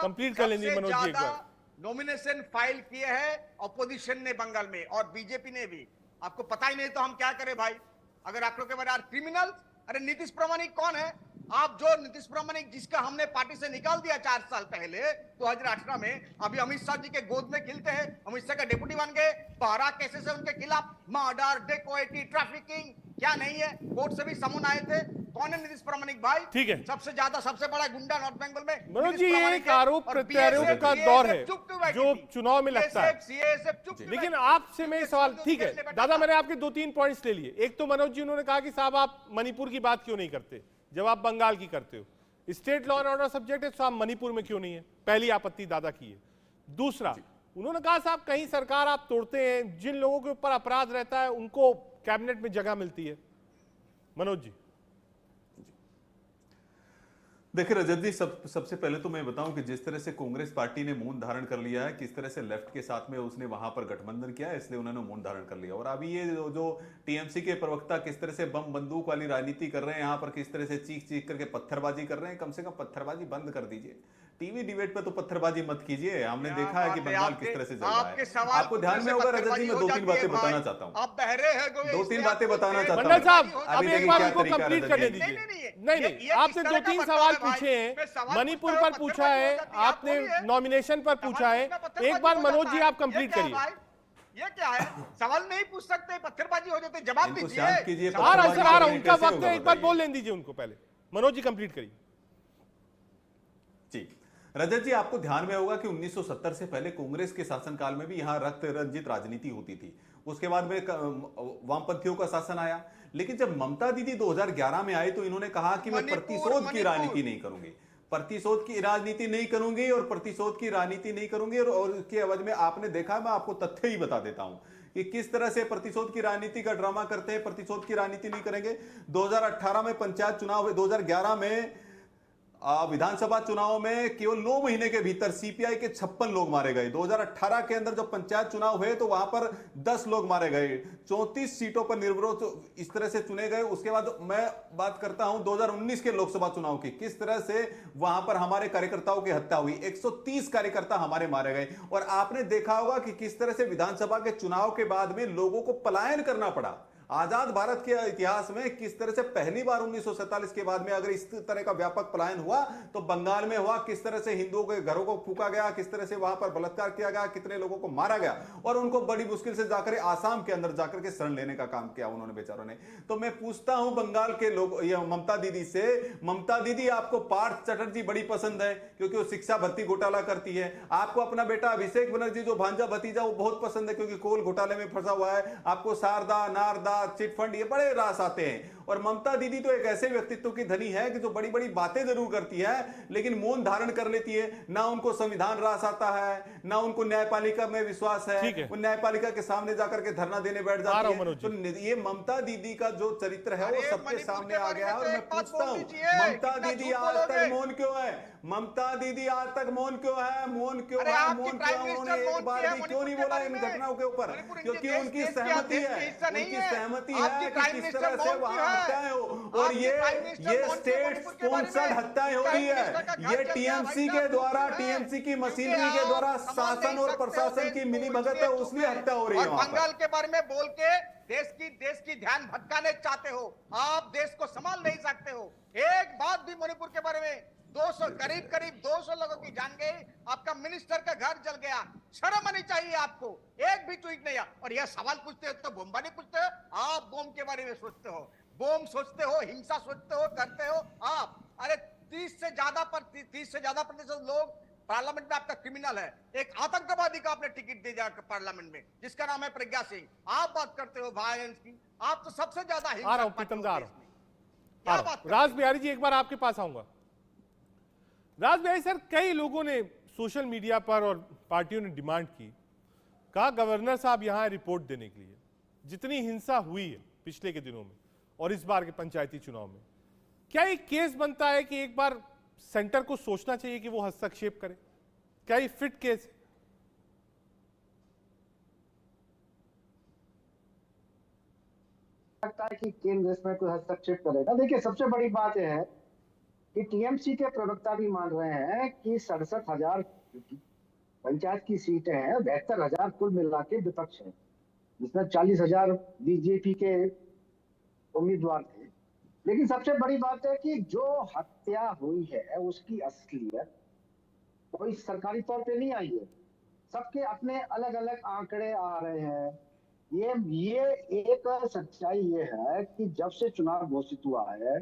नॉमिनेशन फाइल किए हैं अपोजिशन ने बंगाल में और बीजेपी ने भी। आपको पता ही नहीं तो हम क्या करें भाई? अगर आंकड़ों के बारे में क्रिमिनल, अरे नीतीश प्रामाणिक कौन है? आप जो नीतीश प्रामाणिक जिसका हमने पार्टी से निकाल दिया 4 साल पहले 2018 में, अभी अमित शाह जी के गोद में खिलते हैं, अमित शाह का डिप्टी बन गए, 12 केसेस है उनके खिलाफ, मर्डर, डेकोइटी, ट्रैफिकिंग, क्या नहीं है? कोर्ट से भी समन आए थे। कौन है नीतीश प्रामाणिक भाई? ठीक है, सबसे ज्यादा सबसे बड़ा गुंडा नॉर्थ बंगाल में मनोज जी एक आरोप प्रत्यारोप का दौर है जो चुनाव में लगता है, लेकिन आपसे मैं सवाल, ठीक है दादा मैंने आपके 2-3 पॉइंट्स ले लिए। एक तो मनोज जी उन्होंने कहा कि साहब आप मणिपुर की बात क्यों नहीं करते जब आप बंगाल की करते हो, state law and order subject है तो आप मणिपुर में क्यों नहीं है, पहली आपत्ति दादा की है। दूसरा उन्होंने कहा साहब कहीं सरकार आप तोड़ते हैं, जिन लोगों के ऊपर अपराध रहता है उनको कैबिनेट में जगह मिलती है। मनोज जी देखिए रजत जी, सबसे पहले तो मैं बताऊं कि जिस तरह से कांग्रेस पार्टी ने मौन धारण कर लिया है, किस तरह से लेफ्ट के साथ में उसने वहां पर गठबंधन किया है, इसलिए उन्होंने मौन धारण कर लिया। और अभी ये जो टीएमसी के प्रवक्ता किस तरह से बम बंदूक वाली राजनीति कर रहे हैं, यहाँ पर किस तरह से चीख करके पत्थरबाजी कर रहे हैं, कम से कम पत्थरबाजी बंद कर दीजिए। टीवी डिबेट पे तो पत्थरबाजी मत कीजिए। हमने देखा है कि बंगाल किस तरह से चल रहा है। आपको ध्यान में होगा रजत जी, मैं 2-3 बातें बताना चाहता हूँ, आप बहरे हैं 2-3 बातें बताना चाहता हूँ। मंडल साहब अब एक बार उनको कंप्लीट करने दीजिए। नहीं आपने 2-3 सवाल पूछे हैं, मणिपुर पर पूछा है आपने, नॉमिनेशन पर पूछा है, एक बार मनोज जी आप कंप्लीट करिए। ये क्या है? सवाल नहीं पूछ सकते, पत्थरबाजी हो जाते, जवाब दीजिए। आ रहा है उनका वक्त है, एक बार बोल लेने दीजिए उनको। पहले मनोज जी कंप्लीट करिए। जी रजत जी, आपको ध्यान में होगा कि 1970 से पहले कांग्रेस के शासनकाल में भी यहां रक्त रंजित राजनीति होती थी। उसके बाद में वामपंथियों का शासन आया, लेकिन जब ममता दीदी 2011 में आई तो इन्होंने कहा कि मैं प्रतिशोध की राजनीति नहीं करूंगी, प्रतिशोध की राजनीति नहीं करूंगी और प्रतिशोध की राजनीति नहीं करूंगी। और उसके एवज में आपने देखा, मैं आपको तथ्य ही बता देता हूं कि किस तरह से प्रतिशोध की राजनीति का ड्रामा करते हैं। प्रतिशोध की राजनीति नहीं करेंगे। 2018 में पंचायत चुनाव हुए, 2011 में विधानसभा चुनाव में केवल 9 महीने के भीतर सीपीआई के 56 लोग मारे गए। 2018 के अंदर जब पंचायत चुनाव हुए तो वहां पर 10 लोग मारे गए, 34 सीटों पर निर्विरोध इस तरह से चुने गए। उसके बाद मैं बात करता हूं 2019 के लोकसभा चुनाव की, किस तरह से वहां पर हमारे कार्यकर्ताओं की हत्या हुई, 130 कार्यकर्ता हमारे मारे गए। और आपने देखा होगा कि किस तरह से विधानसभा के चुनाव के बाद में लोगों को पलायन करना पड़ा। आजाद भारत के इतिहास में किस तरह से पहली बार 1947 के बाद में अगर इस तरह का व्यापक पलायन हुआ तो बंगाल में हुआ। किस तरह से हिंदुओं के घरों को फूका गया, किस तरह से वहां पर बलात्कार किया गया, कितने लोगों को मारा गया और उनको बड़ी मुश्किल से जाकर आसाम के अंदर जाकर के शरण लेने का काम किया उन्होंने बेचारों ने। तो मैं पूछता हूं बंगाल के लोग, ममता दीदी से, ममता दीदी आपको पार्थ चटर्जी बड़ी पसंद है क्योंकि वो शिक्षा भर्ती घोटाला करती है। आपको अपना बेटा अभिषेक बनर्जी जो भांजा भतीजा वो बहुत पसंद है क्योंकि कोल घोटाले में फंसा हुआ है। आपको शारदा, नारदा, चिटफंड ये बड़े रास आते हैं। और ममता दीदी तो एक ऐसे व्यक्तित्व की धनी है कि जो बड़ी बड़ी बातें जरूर करती है लेकिन मौन धारण कर लेती है। ना उनको संविधान रास आता है, ना उनको न्यायपालिका में विश्वास है, वो न्यायपालिका के सामने जाकर के धरना देने बैठ जाती है। तो ये ममता दीदी का जो चरित्र है वो सबके सामने आ गया है। और मैं पूछता हूं, ममता दीदी आज तक मौन क्यों है? ममता दीदी आज तक मौन क्यों है? मौन क्यों है? मौन क्यों है? उन्होंने एक बार भी क्यों नहीं बोला इन घटनाओं के ऊपर? क्योंकि उनकी सहमति है, उनकी सहमति है कि किस तरह से वहां हत्याएं हो। और ये स्टेट स्पॉन्सर्ड हत्याएं हो रही है। ये टीएमसी के द्वारा, टीएमसी की मशीनरी के द्वारा शासन और प्रशासन की मिलीभगत है, उसमें हत्या हो रही है। बंगाल के बारे में बोल के देश की ध्यान भटकाने चाहते हो। आप देश को संभाल नहीं सकते हो। एक बात भी मणिपुर के बारे में 200 करीब 200 लोगों की जान गई। आपका मिनिस्टर का घर जल गया। शर्म आनी चाहिए आपको। एक भी ट्वीट नहीं है। और यह सवाल पूछते हो तो बमबारी पूछते हो। आप बम के बारे में सोचते हो, बम सोचते हो, हिंसा सोचते हो, करते हो आप। अरे 30 से ज्यादा प्रतिशत लोग पार्लियामेंट में आपका क्रिमिनल है। एक आतंकवादी का आपने टिकट दे दिया पार्लियामेंट में, जिसका नाम है प्रज्ञा सिंह। आप बात करते हो वायलेंस की। आप तो सबसे ज्यादा राज बिहारी जी, एक बार आपके पास आऊंगा। राज बिहारी सर, कई लोगों ने सोशल मीडिया पर और पार्टियों ने डिमांड की, कहा गवर्नर साहब यहां रिपोर्ट देने के लिए। जितनी हिंसा हुई है पिछले के दिनों में और इस बार के पंचायती चुनाव में, क्या ये केस बनता है कि एक बार सेंटर को सोचना चाहिए कि वो हस्तक्षेप करे? क्या ये फिट केस है? लगता है कि केंद्र इसमें कोई हस्तक्षेप करेगा। देखिए, सबसे बड़ी बात यह है कि टीएमसी के प्रवक्ता भी मान रहे हैं कि 67,000 पंचायत की सीटें हैं, 72,000 कुल मिला के विपक्ष है, जिसमें 40,000 बीजेपी के उम्मीदवार थे। लेकिन सबसे बड़ी बात है कि जो हत्या हुई है उसकी असलियत कोई सरकारी तौर पे नहीं आई है। सबके अपने अलग अलग आंकड़े आ रहे हैं। ये एक सच्चाई ये है कि जब से चुनाव घोषित हुआ है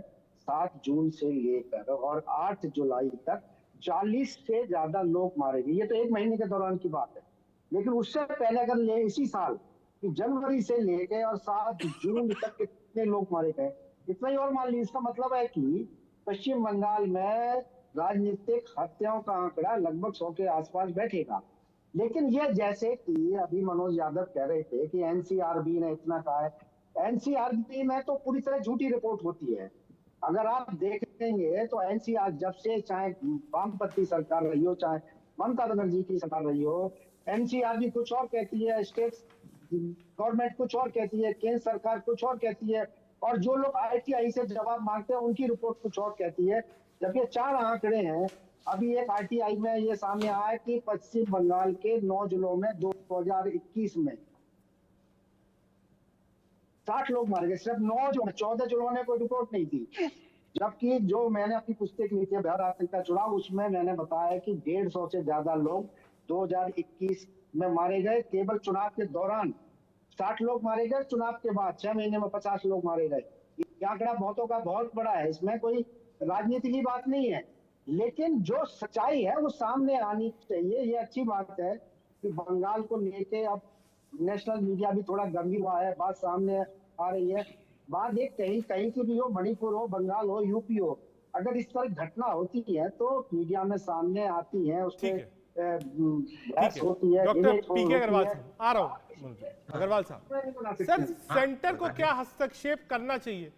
7 जून से लेकर और 8 जुलाई तक 40 से ज्यादा लोग मारे गए। ये तो 1 महीने के दौरान की बात है। लेकिन उससे पहले अगर इसी साल कि जनवरी से लेकर और 7 जून तक कितने लोग मारे गए, इतना ही और मान लीजिए। इसका मतलब है कि पश्चिम बंगाल में राजनीतिक हत्याओं का आंकड़ा लगभग 100 के आसपास बैठेगा। लेकिन ये जैसे कि अभी मनोज यादव कह रहे थे कि एनसीआरबी ने इतना कहा है। एनसीआरबी में तो पूरी तरह झूठी रिपोर्ट होती है। अगर आप देखेंगे तो एनसीआर जब से, चाहे वामपंथी सरकार रही हो, चाहे ममता बनर्जी की सरकार रही हो, एनसीआरबी कुछ और कहती है, स्टेट गवर्नमेंट कुछ और कहती है, केंद्र सरकार कुछ और कहती है, और जो लोग आरटीआई से जवाब मांगते हैं उनकी रिपोर्ट कुछ और कहती है। जब ये 4 आंकड़े हैं, अभी एक आरटीआई में ये सामने आया है कि पश्चिम बंगाल के 9 जिलों में 2021 में 60 लोग मारे गए। सिर्फ 9 जो 14 जिलों ने कोई रिपोर्ट नहीं थी। जबकि जो मैंने अपनी पुस्तक लिखी है बिहार आतंक का चुनाव, उसमें मैंने बताया कि 150 से ज्यादा लोग 2021 में मारे गए। केवल चुनाव के दौरान 60 लोग मारे गए, चुनाव के बाद 6 महीने में 50 लोग मारे गए। ये आंकड़ा बहुतों का बहुत बड़ा है, इसमें कोई राजनीति की बात नहीं है। लेकिन जो सच्चाई है वो सामने आनी चाहिए। ये अच्छी बात है कि बंगाल को लेके अब नेशनल मीडिया भी थोड़ा गंभीर हुआ है, बात सामने आ रही है। बात एक कहीं की भी हो, मणिपुर हो, बंगाल हो, यूपी हो, अगर इस तरह घटना होती है तो मीडिया में सामने आती है, उसके होती है। डॉक्टर पीके अग्रवाल साहब, आ रहा हूँ। अग्रवाल साहब, सर सेंटर को क्या हस्तक्षेप करना चाहिए?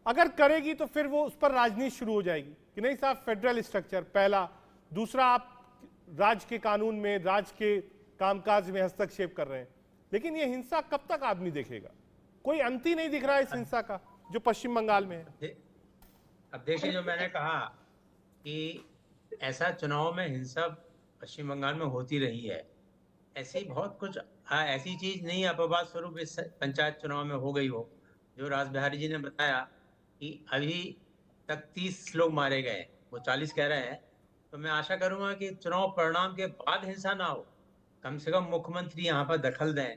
अगर करेगी तो फिर वो उस पर राजनीति शुरू हो जाएगी कि नहीं साहब फेडरल स्ट्रक्चर पहला, दूसरा आप राज्य के कानून में, राज्य के कामकाज में हस्तक्षेप कर रहे हैं। लेकिन ये हिंसा कब तक आदमी देखेगा? कोई अंत ही नहीं दिख रहा है इस हिंसा का जो पश्चिम बंगाल में है। अब देखिए, जो मैंने कहा कि ऐसा चुनाव में हिंसा पश्चिम बंगाल में होती रही है, ऐसी बहुत कुछ ऐसी चीज नहीं अपवाद स्वरूप इस पंचायत चुनाव में हो गई हो। जो राज बिहारी जी ने बताया कि अभी तक 30 लोग मारे गए, वो 40 कह रहे हैं, तो मैं आशा करूंगा कि चुनाव परिणाम के बाद हिंसा ना हो। कम से कम मुख्यमंत्री यहाँ पर दखल दें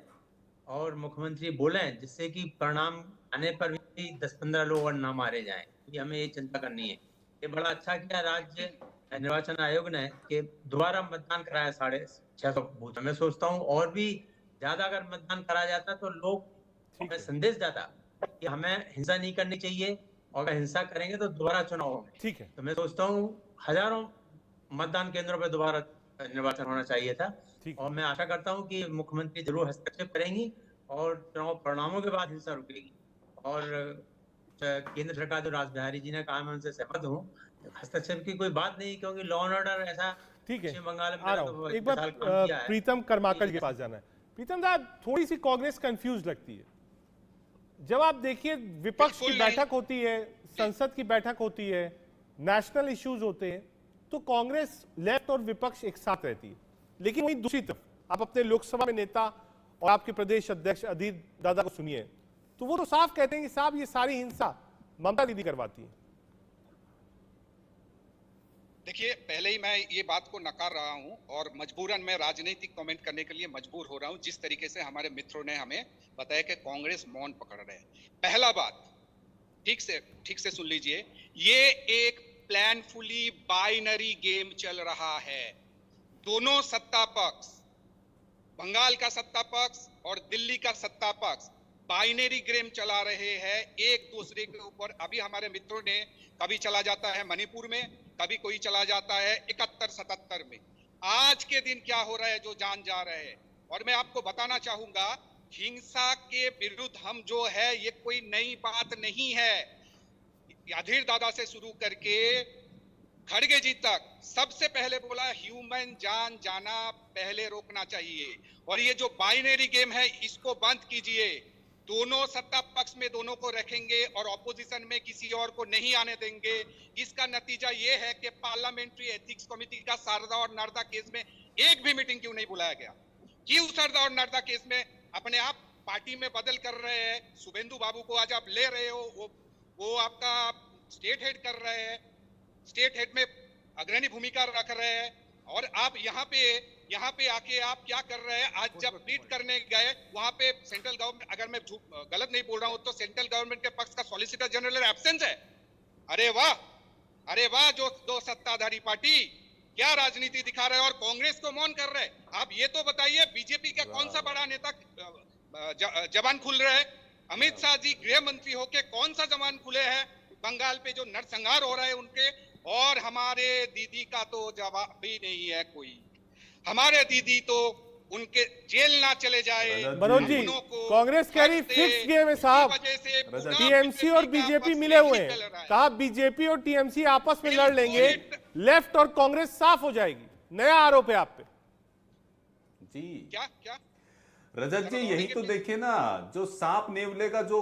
और मुख्यमंत्री बोलें, जिससे कि परिणाम आने पर भी 10-15 लोग और ना मारे जाएं। ये हमें ये चिंता करनी है। ये बड़ा अच्छा किया राज्य निर्वाचन आयोग ने कि दोबारा मतदान कराया 650 बूथ। मैं सोचता हूँ और भी ज्यादा अगर मतदान कराया जाता तो लोग में संदेश जाता कि हमें हिंसा नहीं करनी चाहिए, और अगर हिंसा करेंगे तो दोबारा चुनाव होंगे। ठीक है, तो मैं सोचता हूँ हजारों मतदान केंद्रों पर दोबारा निर्वाचन होना चाहिए था, ठीक और मैं आशा करता हूँ कि मुख्यमंत्री जरूर हस्तक्षेप करेंगी और चुनाव परिणामों के बाद हिंसा रुकेगी। और केंद्र सरकार जो राज बिहारी जी ने कहा, मैं उनसे सहमत हूँ, हस्तक्षेप की कोई बात नहीं, क्योंकि लॉ एंड ऑर्डर ऐसा ठीक है, पश्चिम बंगाल में आ रहा तो हूँ। एक इतने बार साल काम किया है। प्रीतम कर्माकर के पास जाना है। प्रीतम दा, थोड़ी सी कांग्रेस कंफ्यूज लगती है जब आप देखिए विपक्ष की बिल्कुल बैठक होती है, संसद की बैठक होती है, नेशनल इश्यूज होते हैं, तो कांग्रेस लेफ्ट और विपक्ष एक साथ रहती है। लेकिन वहीं दूसरी तरफ आप अपने लोकसभा में नेता और आपके प्रदेश अध्यक्ष अधीर दादा को सुनिए, तो वो तो साफ कहते हैं कि साहब ये सारी हिंसा ममता दीदी करवाती है। देखिए, पहले ही मैं ये बात को नकार रहा हूं और मजबूरन मैं राजनीतिक कमेंट करने के लिए मजबूर हो रहा हूं, जिस तरीके से हमारे मित्रों ने हमें बताया कि कांग्रेस मौन पकड़ रहे हैं। पहला बात ठीक से सुन लीजिए, ये एक प्लानफुली बाइनरी गेम चल रहा है। दोनों सत्ता पक्ष, बंगाल का सत्ता पक्ष और दिल्ली का सत्ता पक्ष, बाइनरी गेम चला रहे हैं एक दूसरे के ऊपर। अभी हमारे मित्रों ने कभी चला जाता है मणिपुर में, कभी कोई चला जाता है 71-77 में। आज के दिन क्या हो रहा है जो जान जा रहे हैं। और मैं आपको बताना चाहूंगा, हिंसा के विरुद्ध हम जो है ये कोई नई बात नहीं है। अधीर दादा से शुरू करके खड़गे जी तक सबसे पहले बोला ह्यूमन जान जाना पहले रोकना चाहिए, और ये जो बाइनरी गेम है इसको बंद कीजिए। दोनों सत्ता पक्ष में दोनों को रखेंगे और ऑपोजिशन में किसी और को नहीं आने देंगे। इसका नतीजा ये है कि पार्लियामेंट्री एथिक्स कमेटी का शारदा और नारदा केस में एक भी मीटिंग क्यों नहीं बुलाया गया? क्यों शारदा और नारदा केस में अपने आप पार्टी में बदल कर रहे हैं? शुभेंदु बाबू को आज आप ले रहे हो, वो आपका स्टेट हेड कर रहे हैं, स्टेट हेड में अग्रणी भूमिका रख रहे हैं, और आप यहाँ पे आके आप क्या कर रहे हैं? आज जब प्लीट करने गए वहां पे सेंट्रल गवर्नमेंट, अगर मैं गलत नहीं बोल रहा हूं तो सेंट्रल गवर्नमेंट के पक्ष का सॉलिसिटर जनरल एब्सेंस है। अरे वाह, जो दो सत्ताधारी पार्टी क्या राजनीति दिखा रहे हैं और कांग्रेस को मौन कर रहे हैं। आप ये तो बताइए, बीजेपी का कौन सा बड़ा नेता जबान खुल रहे हैं? अमित शाह जी गृह मंत्री होके कौन सा जबान खुले हैं बंगाल पे जो नरसंहार हो रहा है उनके? और हमारे दीदी का तो जवाब भी नहीं है कोई। हमारे दीदी तो उनके जेल ना चले जाए। मनोज जी, कांग्रेस कह रही फिक्स गेम है साहब, टीएमसी और बीजेपी मिले हुए हैं। कहा बीजेपी और टीएमसी आपस में लड़ लेंगे, लेफ्ट और कांग्रेस साफ हो जाएगी। नया आरोप है आप पे जी। क्या रजत जी, यही तो देखिए ना, जो सांप नेवले का जो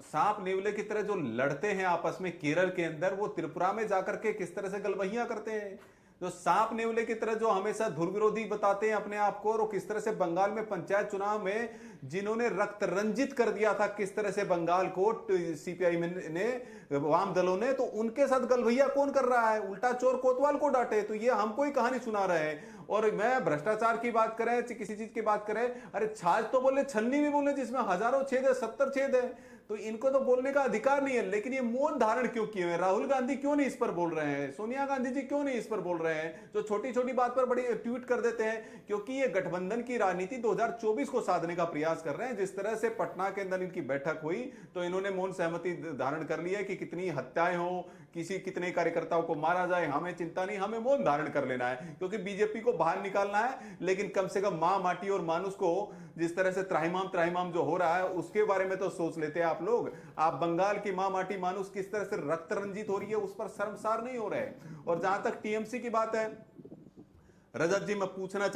सांप नेवले की तरह जो लड़ते हैं आपस में केरल के अंदर, वो त्रिपुरा में जाकर के किस तरह से गलबहियां करते हैं। जो सांप नेवले की तरह जो हमेशा धुर विरोधी बताते हैं अपने आप को, और किस तरह से बंगाल में पंचायत चुनाव में जिन्होंने रक्त रंजित कर दिया था किस तरह से बंगाल को सीपीआई ने, वाम दलों ने, तो उनके साथ गलबहिया कौन कर रहा है? उल्टा चोर कोतवाल को डांटे। तो ये हमको ही कहानी सुना रहे हैं। और मैं भ्रष्टाचार की बात करें, किसी चीज की बात करें, अरे छाछ तो बोले, छलनी भी बोले जिसमें हजारों छेद है, 70 छेद है, तो इनको तो बोलने का अधिकार नहीं है। लेकिन ये मौन धारण क्यों किए हुए? राहुल गांधी क्यों नहीं इस पर बोल रहे हैं? सोनिया गांधी जी क्यों नहीं इस पर बोल रहे हैं? जो छोटी छोटी बात पर बड़ी ट्वीट कर देते हैं, क्योंकि ये गठबंधन की राजनीति 2024 को साधने का प्रयास कर रहे हैं। जिस तरह से पटना के अंदर इनकी बैठक हुई तो इन्होंने मौन सहमति धारण कर ली है कि कितनी हत्याएं हो, कितने कार्यकर्ताओं को मारा जाए, हमें चिंता नहीं, हमें मौन धारण कर लेना है, क्योंकि बीजेपी को बाहर निकालना है। लेकिन कम से कम मां, माटी और मानुष को जिस तरह से त्राहिमाम जो हो रहा है उसके बारे में तो सोच लेते हैं आप लोग। आप बंगाल की मां, माटी, मानुष किस तरह से रक्त रंजित हो रही है उस पर शर्मसार नहीं हो रहे। और जहां तक टीएमसी की बात है, रजत जी, मैं पूछना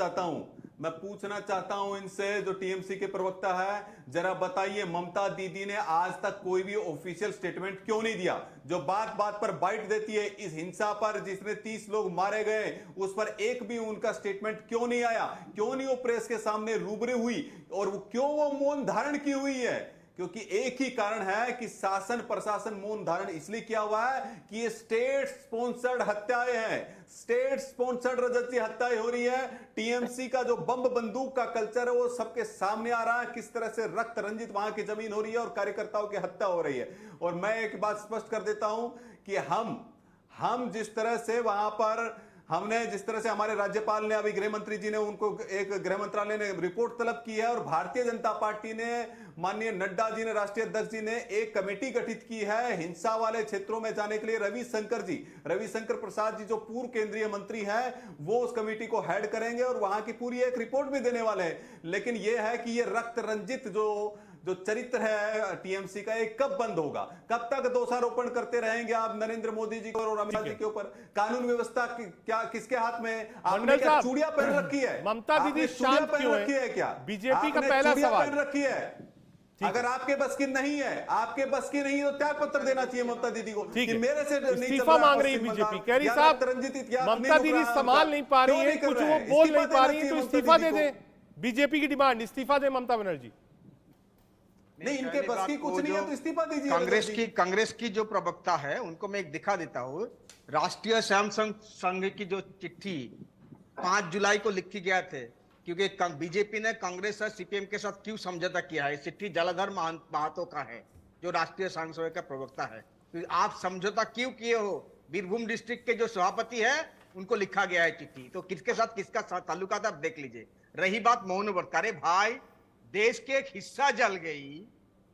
चाहता हूं इनसे, जो टीएमसी के प्रवक्ता है, जरा बताइए ममता दीदी ने आज तक कोई भी ऑफिशियल स्टेटमेंट क्यों नहीं दिया? जो बात बात पर बाइट देती है, इस हिंसा पर जिसमें 30 लोग मारे गए उस पर एक भी उनका स्टेटमेंट क्यों नहीं आया? क्यों नहीं वो प्रेस के सामने रूबरू हुई? और वो क्यों वो मौन धारण की हुई है? क्योंकि एक ही कारण है कि शासन प्रशासन मौन धारण इसलिए किया हुआ है कि ये स्टेट स्पॉन्सर्ड हत्याएं हैं। स्टेट स्पॉन्सर्ड रजत जी हत्याएं हो रही है। टीएमसी का जो बम बंदूक का कल्चर है वो सबके सामने आ रहा है, किस तरह से रक्त रंजित वहां की जमीन हो रही है और कार्यकर्ताओं की हत्या हो रही है। और मैं एक बात स्पष्ट कर देता हूं कि हम जिस तरह से वहां पर हमने जिस तरह से हमारे राज्यपाल ने, अभी गृह मंत्री जी ने उनको एक गृह मंत्रालय ने रिपोर्ट तलब की है, और भारतीय जनता पार्टी ने, माननीय नड्डा जी ने, राष्ट्रीय अध्यक्ष जी ने एक कमेटी गठित की है हिंसा वाले क्षेत्रों में जाने के लिए। रविशंकर प्रसाद जी जो पूर्व केंद्रीय मंत्री हैं, वो उस कमेटी को हेड करेंगे और वहां की पूरी एक रिपोर्ट भी देने वाले हैं। लेकिन यह है कि ये रक्त रंजित जो चरित्र है टीएमसी का, एक कब बंद होगा? कब तक दोषारोपण करते रहेंगे आप नरेंद्र मोदी जी को और अमित शाह जी के ऊपर? कानून व्यवस्था क्या किसके हाथ में है? आपने क्या चूड़ियां पहन रखी है? ममता दीदी शांत क्यों है? क्या बीजेपी का पहला सवाल पहन रखी है? अगर आपके बस की नहीं है, तो त्याग पत्र देना चाहिए ममता दीदी को कि मेरे से इस्तीफा मांग रही है बीजेपी। कह रही साहब ममता दीदी संभाल नहीं पा रही है, कुछ वो बोल नहीं पा रही है, तो इस्तीफा दे दे। बीजेपी की डिमांड, इस्तीफा दे ममता बनर्जी। नहीं, इनके बस की कुछ नहीं है तो इस्तीफा दीजिए। कांग्रेस की जो प्रवक्ता है उनको मैं एक दिखा देता हूँ। राष्ट्रीय स्वयं संघ की जो चिट्ठी 5 जुलाई को लिखी गया थे, क्योंकि बीजेपी ने कांग्रेस और सीपीएम के साथ क्यों समझौता किया है। चिट्ठी जलाधर महतो का है, जो राष्ट्रीय स्वयं सेवक का प्रवक्ता है। तो आप समझौता क्यों किए हो? बीरभूम डिस्ट्रिक्ट के जो सभापति है उनको लिखा गया है चिट्ठी। तो किसके साथ किसका ताल्लुकात आप देख लीजिए। रही बात मौन व्रत, अरे भाई देश के एक हिस्सा जल गई,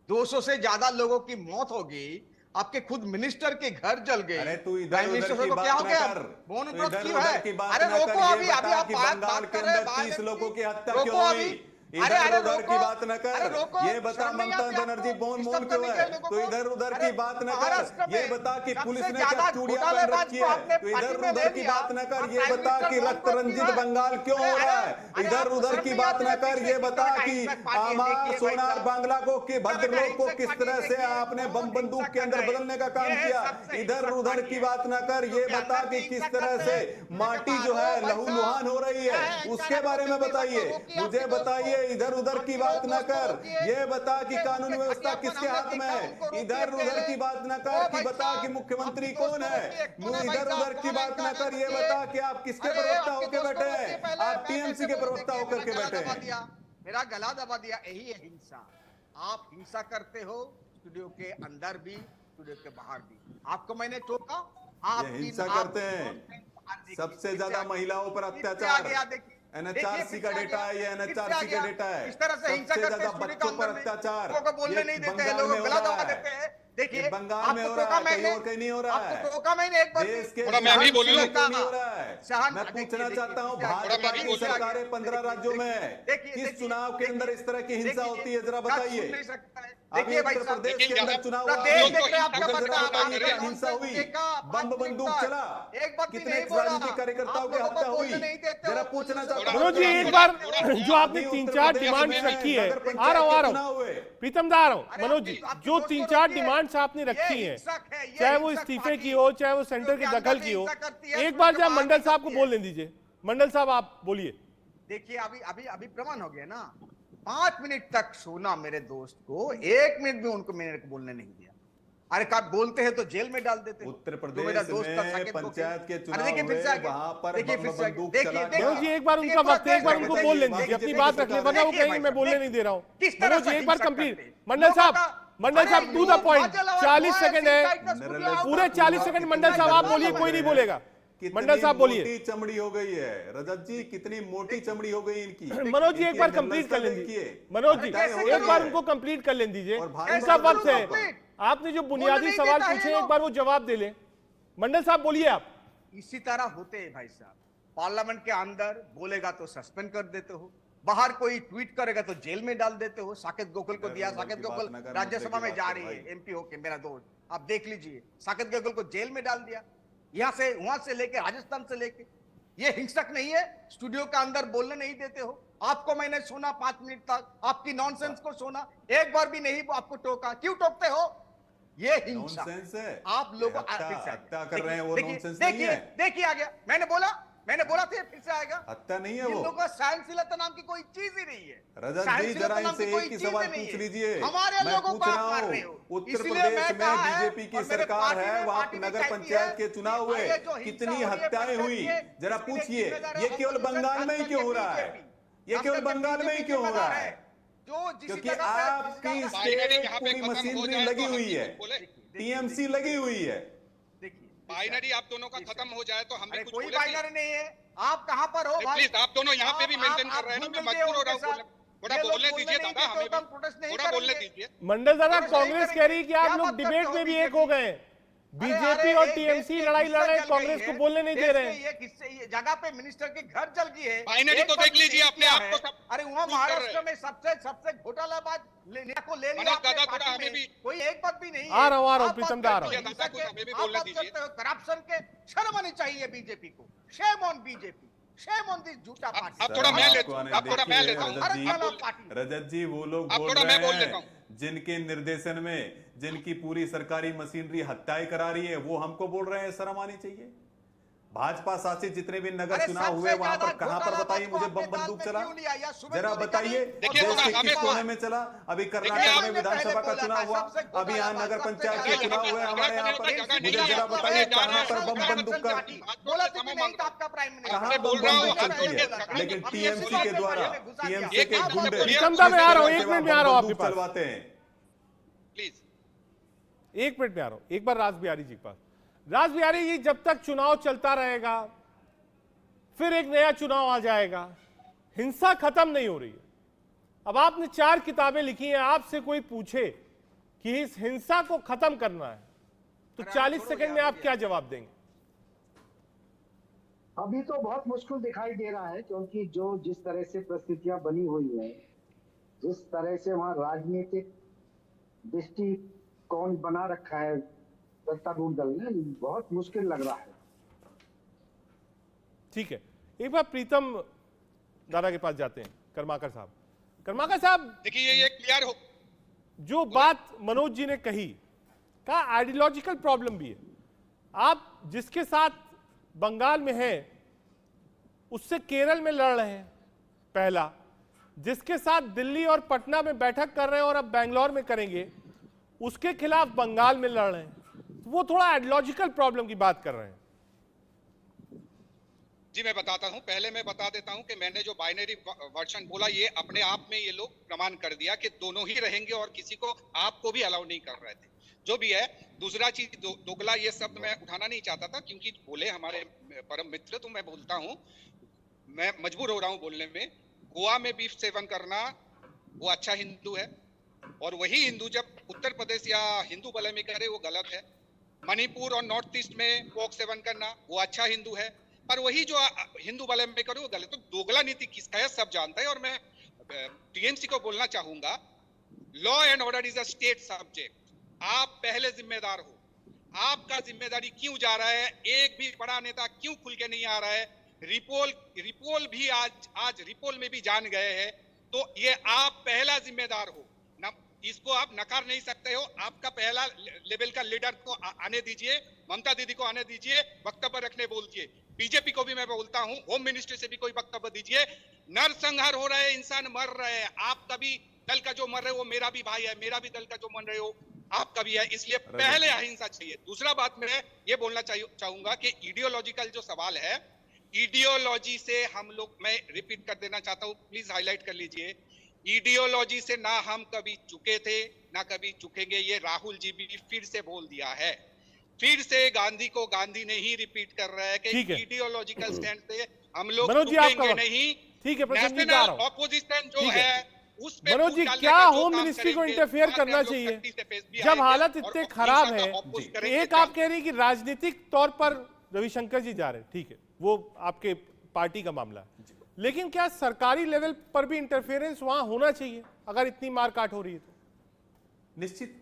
200 से ज्यादा लोगों की मौत हो गई, आपके खुद मिनिस्टर के घर जल गए। अरे तू प्राइम मिनिस्टर को क्या हो गया? मौन व्रत क्यों है? अरे रोको अभी आप बंगाल के अंदर 30 लोगों की हत्या क्यों हुई? इधर उधर की बात न कर, ये बता ममता बनर्जी मौन क्यों है? तो इधर उधर की बात न कर, ये बता कि पुलिस ने क्या चूड़ियां पहन रखी है? तो इधर उधर की बात न कर, ये बता कि रक्त रंजित बंगाल क्यों हो रहा है? इधर उधर की बात न कर, ये बता कि आमार सोनार बांग्ला को, कि भद्रलोक को किस तरह से आपने बम बंदूक के अंदर बदलने का काम किया। इधर उधर की बात न कर, ये बता कि किस तरह से माटी जो है लहूलुहान हो रही है, उसके बारे में बताइए। मुझे बताइए, इधर उधर की बात न कर, ये बता कि कानून व्यवस्था किसके हाथ में है। इधर उधर की बात न कर कि बता कि मुख्यमंत्री कौन है। इधर उधर की बात न कर, ये बता कि आप किसके प्रवक्ता होकर बैठे हैं? आप टीएमसी के प्रवक्ता होकर के बैठे हैं। मेरा गला दबा दिया, यही है हिंसा। आप हिंसा करते हो स्टूडियो के अंदर भी, स्टूडियो के बाहर भी। आपको मैंने टोका, आप हिंसा करते हैं। सबसे ज्यादा महिलाओं पर अत्याचार एनएचआरसी का डेटा है, ये एनएचआरसी का डेटा है। इस तरह से हिंसा करते हैं बच्चों पर अत्याचार, लोगों को बोलने नहीं देते हैं, लोगों को गला दबा देते हैं। देखिए बंगाल में हो रहा है, कहीं और कहीं नहीं हो रहा है। आपको टोका मैंने एक बार, देश के मैं भी बोल रहा नहीं हो रहा है। मैं पूछना चाहता हूँ, भाजपा की सरकारें 15 राज्यों में किस चुनाव के अंदर इस तरह की हिंसा होती है, जरा बताइए। अभी उत्तर प्रदेश के अंदर चुनाव हुआ, हिंसा हुई, बम बंदूक चला, कितने राजनीतिक कार्यकर्ताओं की हत्या हुई, जरा पूछना चाहता हूं। मनोज जी, एक बार जो आपने 3-4 डिमांड रखी है, आ रहा हूं प्रीतम दा, आ रहा हूं। मनोज जी, जो 3-4 डिमांड्स आपने रखी हैं, चाहे वो इस्तीफे की हो, चाहे वो सेंटर की दखल की हो, एक बार जब मंडल साहब को बोलने दीजिए। मंडल साहब आप बोलिए। देखिए अभी प्रमाण हो गया ना। 5 मिनट तक सुना मेरे दोस्त को, 1 मिनट भी उनको मैंने बोलने नहीं दिया। अरे कब बोलते हैं तो जेल में डाल देते। उत्तर प्रदेश में पंचायत के चुनाव हुए, वहां पर बंदूक चला गया। मनोज जी, एक बार उनका वक्त, एक बार उनको बोलने दीजिए, अपनी बात रख ले, वरना वो कहेंगे मैं बोलने नहीं दे रहा हूँ। मनोज जी, एक बार कंप्लीट। मंडल साहब टू द पॉइंट, 40 सेकंड है, पूरे 40 सेकंड मंडल साहब आप बोलिए, कोई नहीं बोलेगा। मंडल साहब बोलिए। मोटी चमड़ी हो गई है रजत जी, कितनी मोटी चमड़ी हो गई इनकी। मनोज जी, एक बार कंप्लीट कर लें दीजिए। मनोज जी, एक बार उनको कंप्लीट कर लें दीजिए, इनका वक्त है। आपने जो बुनियादी सवाल पूछे, एक बार वो जवाब दे लें। मंडल साहब बोलिए आप। इसी तरह होते हैं भाई साहब। पार्लियामेंट के अंदर बोलेगा तो सस्पेंड कर देते हो, बाहर कोई ट्वीट करेगा तो जेल में डाल देते हो। साकेत गोकुल को दिया, साकेत गोकुल राज्यसभा में जा रही है एमपी होके, मेरा दोस्त, आप देख लीजिए। साकेत गोकुल को जेल में डाल दिया, यहां से वहां से लेके राजस्थान से लेके। ये हिंसक नहीं है? स्टूडियो के अंदर बोलने नहीं देते हो। आपको मैंने सुना 5 मिनट तक, आपकी नॉनसेंस को सुना, एक बार भी नहीं आपको टोका। क्यों टोकते हो? ये हिंसा है। आप लोग हत्या कर रहे हैं, वो नॉनसेंस नहीं है। देखिए आ गया, मैंने बोला था फिर से आएगा। हत्या नहीं है वो। लोगों का सहनशीलता नाम की कोई चीज ही नहीं है। रजत जी, जरा इनसे एक ही सवाल पूछ लीजिए। हमारे मैं पूछ रहा हूँ, उत्तर प्रदेश में बीजेपी की सरकार है, वहाँ नगर पंचायत के चुनाव हुए, कितनी हत्याएं हुई, जरा पूछिए। ये केवल बंगाल में ही क्यों हो रहा है? ये केवल बंगाल में ही क्यों हो रहा है? क्योंकि आपकी स्टेट पूरी मशीनरी लगी हुई है, टीएमसी लगी हुई है। बाइनरी आप दोनों का खत्म हो जाए तो हम भी अरे कुछ कोई बोले बाइनरी नहीं है। आप कहाँ पर हो भाई? प्लीज आप दोनों यहाँ पे भी मेंटेन कर रहे हैं ना, मैं मजबूर हो रहा हूँ थोड़ा बोलने दीजिए दादा, हमें भी थोड़ा बोलने दीजिए। मंडल दादा, प्रोटेस्ट नहीं कांग्रेस कह रही है कि आप क्या लोग बात डिबेट करते हो में भी एक बीजेपी? हो गए। बीजेपी और टीएमसी लड़ाई लड़ रहे हैं, कांग्रेस को बोलने नहीं दे रहे हैं। ये किससे ये जगह पे मिनिस्टर के घर जल गई है। बाइनरी एक तो बात देख लीजिए नहीं अपने किया आप को है। सब अरे वहाँ प्रूव कर रहे महाराष्ट्र हैं। में सबसे घोटालाबाज नेता को ले लिया मनोज आपने दादा, पार्टी थोड़ा हमें में। भी- कोई एक बात भी नहीं है। आ रहा हूं, आप प्रीतम बात दा, आ करते रहा हो हूं। दादा, कुछ हिंसा हमें भी के, बोलने आप बात दीजिए। करते हो करप्शन के। शर्म आनी चाहिए बीजेपी को। Shame on BJP, shame on this झूठा पार्टी। अब थोड़ा मैं आपको लेता हूं, आने अब थोड़ा मैं देखिए, लेता हूं। रजत जी, आप बोल- पार्टी। रजत जी वो लोग अब बोल थोड़ा रहे मैं बोल लेता हैं जिनके निर्देशन में जिनकी पूरी सरकारी मशीनरी हत्याएं करा रही है, वो हमको बोल रहे हैं शर्म आनी चाहिए। भाजपा शासित जितने भी नगर अरे चुनाव सबसे हुए वहां पर ज्यादा कहां पर घोटाला बताइए बात को मुझे आपने बम बंदूक दाल में चला, क्यों लिया? या सुबह जरा तो निकाली बताइए और देखिए, देश थोड़ा के हमें किस तो- कोने में चला। अभी कर्नाटक देखिए, में आपने विधानसभा पहले का बोला चुनाव था, हुआ, सबसे अभी यहाँ घोटाला नगर बात, पंचायत सबसे के देखिए, चुनाव हमें- हुए हमारे यहाँ पर। जगह नहीं मुझे है, जरा आप बताइए जा रहे कहां हैं, पर बम आप बंदूक का बोला था कि नहीं था आपका प्राइम मिनिस्टर। कहां आपसे बम बोल रहा हूं, बंदूक आप चलती है? बोल- लेकिन आप टीएमसी ये के द्वारा घुसा दिया। टीएमसी के एक मिनट, गुंडे प्रीतम दा, मैं आ रहा हूं, सेवा एक मिनट में आ रहा हूं बंदूक आपके पास। चलवाते हैं। प्लीज। एक मिनट में आ रहा हूं, एक बार राज बिहारी जी के पास। राज बिहारी जी, जब तक चुनाव चलता रहेगा फिर एक नया चुनाव आ जाएगा, हिंसा खत्म नहीं हो रही है। अब आपने 4 किताबें लिखी हैं, आपसे कोई पूछे कि इस हिंसा को खत्म करना है तो 40 सेकंड में आप क्या जवाब देंगे? अभी तो बहुत मुश्किल दिखाई दे रहा है, क्योंकि जो जिस तरह से परिस्थितियां बनी हुई हैं, जिस तरह से वहां राजनीतिक दृष्टिकोण बना रखा है सत्तारूढ़ दल ने, बहुत मुश्किल लग रहा है। ठीक है, एक बार प्रीतम दादा के पास जाते हैं। कर्माकर साहब, कर्माकर साहब, देखिए ये क्लियर हो, जो बात मनोज जी ने कही का आइडियोलॉजिकल प्रॉब्लम भी है। आप जिसके साथ बंगाल में हैं उससे केरल में लड़ रहे हैं, पहला। जिसके साथ दिल्ली और पटना में बैठक कर रहे हैं और अब बेंगलोर में करेंगे, उसके खिलाफ बंगाल में लड़ रहे हैं। तो वो थोड़ा आइडियोलॉजिकल प्रॉब्लम की बात कर रहे हैं। जी मैं बताता हूं। पहले मैं बता देता हूं कि मैंने जो बाइनरी वर्जन बोला, ये अपने आप में ये लोग प्रमाण कर दिया कि दोनों ही रहेंगे और किसी को आपको भी अलाउ नहीं कर रहे थे। जो भी है, दूसरा चीज दोगला ये शब्द मैं उठाना नहीं चाहता था, क्योंकि बोले हमारे परम मित्र, तो मैं बोलता हूं, मैं मजबूर हो रहा हूं बोलने में। गोवा में बीफ सेवन करना वो अच्छा हिंदू है, और वही हिंदू जब उत्तर प्रदेश या हिंदू बलय में करे वो गलत है। मणिपुर और नॉर्थ ईस्ट में पोक सेवन करना वो अच्छा हिंदू है, पर वही जो हिंदू वाले में करे वो गलत। तो दोगला नीति किसका है सब जानता है। और मैं टीएमसी को बोलना चाहूंगा, law and order is a state subject. आप पहले जिम्मेदार हो, आपका जिम्मेदारी क्यों जा रहा है? एक भी बड़ा नेता क्यों खुल के नहीं आ रहा है? रिपोल भी आज रिपोल में भी जान गए हैं। तो ये आप पहला जिम्मेदार हो ना, इसको आप नकार नहीं सकते हो। आपका पहला लेवल का लीडर को आने दीजिए, ममता दीदी को आने दीजिए, वक्तव्य रखने बोलिए। बीजेपी को भी मैं बोलता हूं, होम मिनिस्ट्री से भी कोई वक्तव्य दीजिए। नरसंहार हो रहे हैं, इंसान मर रहे हैं। आपका भी दल का जो मर रहे हो वो मेरा भी भाई है, मेरा भी दल का जो मर रहे हो आपका भी है। इसलिए पहले अहिंसा चाहिए। दूसरा बात मैं ये बोलना चाहूंगा कि आइडियोलॉजिकल जो सवाल है, आइडियोलॉजी से हम लोग, मैं रिपीट कर देना चाहता हूं, प्लीज हाईलाइट कर लीजिए। आइडियोलॉजी से ना हम कभी चुके थे ना कभी चुकेंगे, ये राहुल जी भी फिर से बोल दिया है। फिर से गांधी को गांधी ने ही रिपीट कर रहा है कि आइडियोलॉजिकल स्टैंड से हम लोग चुकेंगे नहीं। ठीक है, नेशनल ऑपोजिशन जो ठीक है। है उस पे मनोज जी, डालने क्या का जो होम काम मिनिस्ट्री को करेंगे, इंटरफेयर वहाँ पे करना हम लोग चाहिए? सख्ती से पेश भी जब आएंगे हालत और इतने हिंसा खराब का है, oppose तो करेंगे। एक आप कह रही कि राजनीतिक तौर पर रविशंकर जी जा रहे हैं, ठीक है, वो आपके पार्टी का मामला है, लेकिन क्या सरकारी लेवल पर भी इंटरफेरेंस वहां होना चाहिए अगर इतनी मारकाट हो रही है तो? निश्चित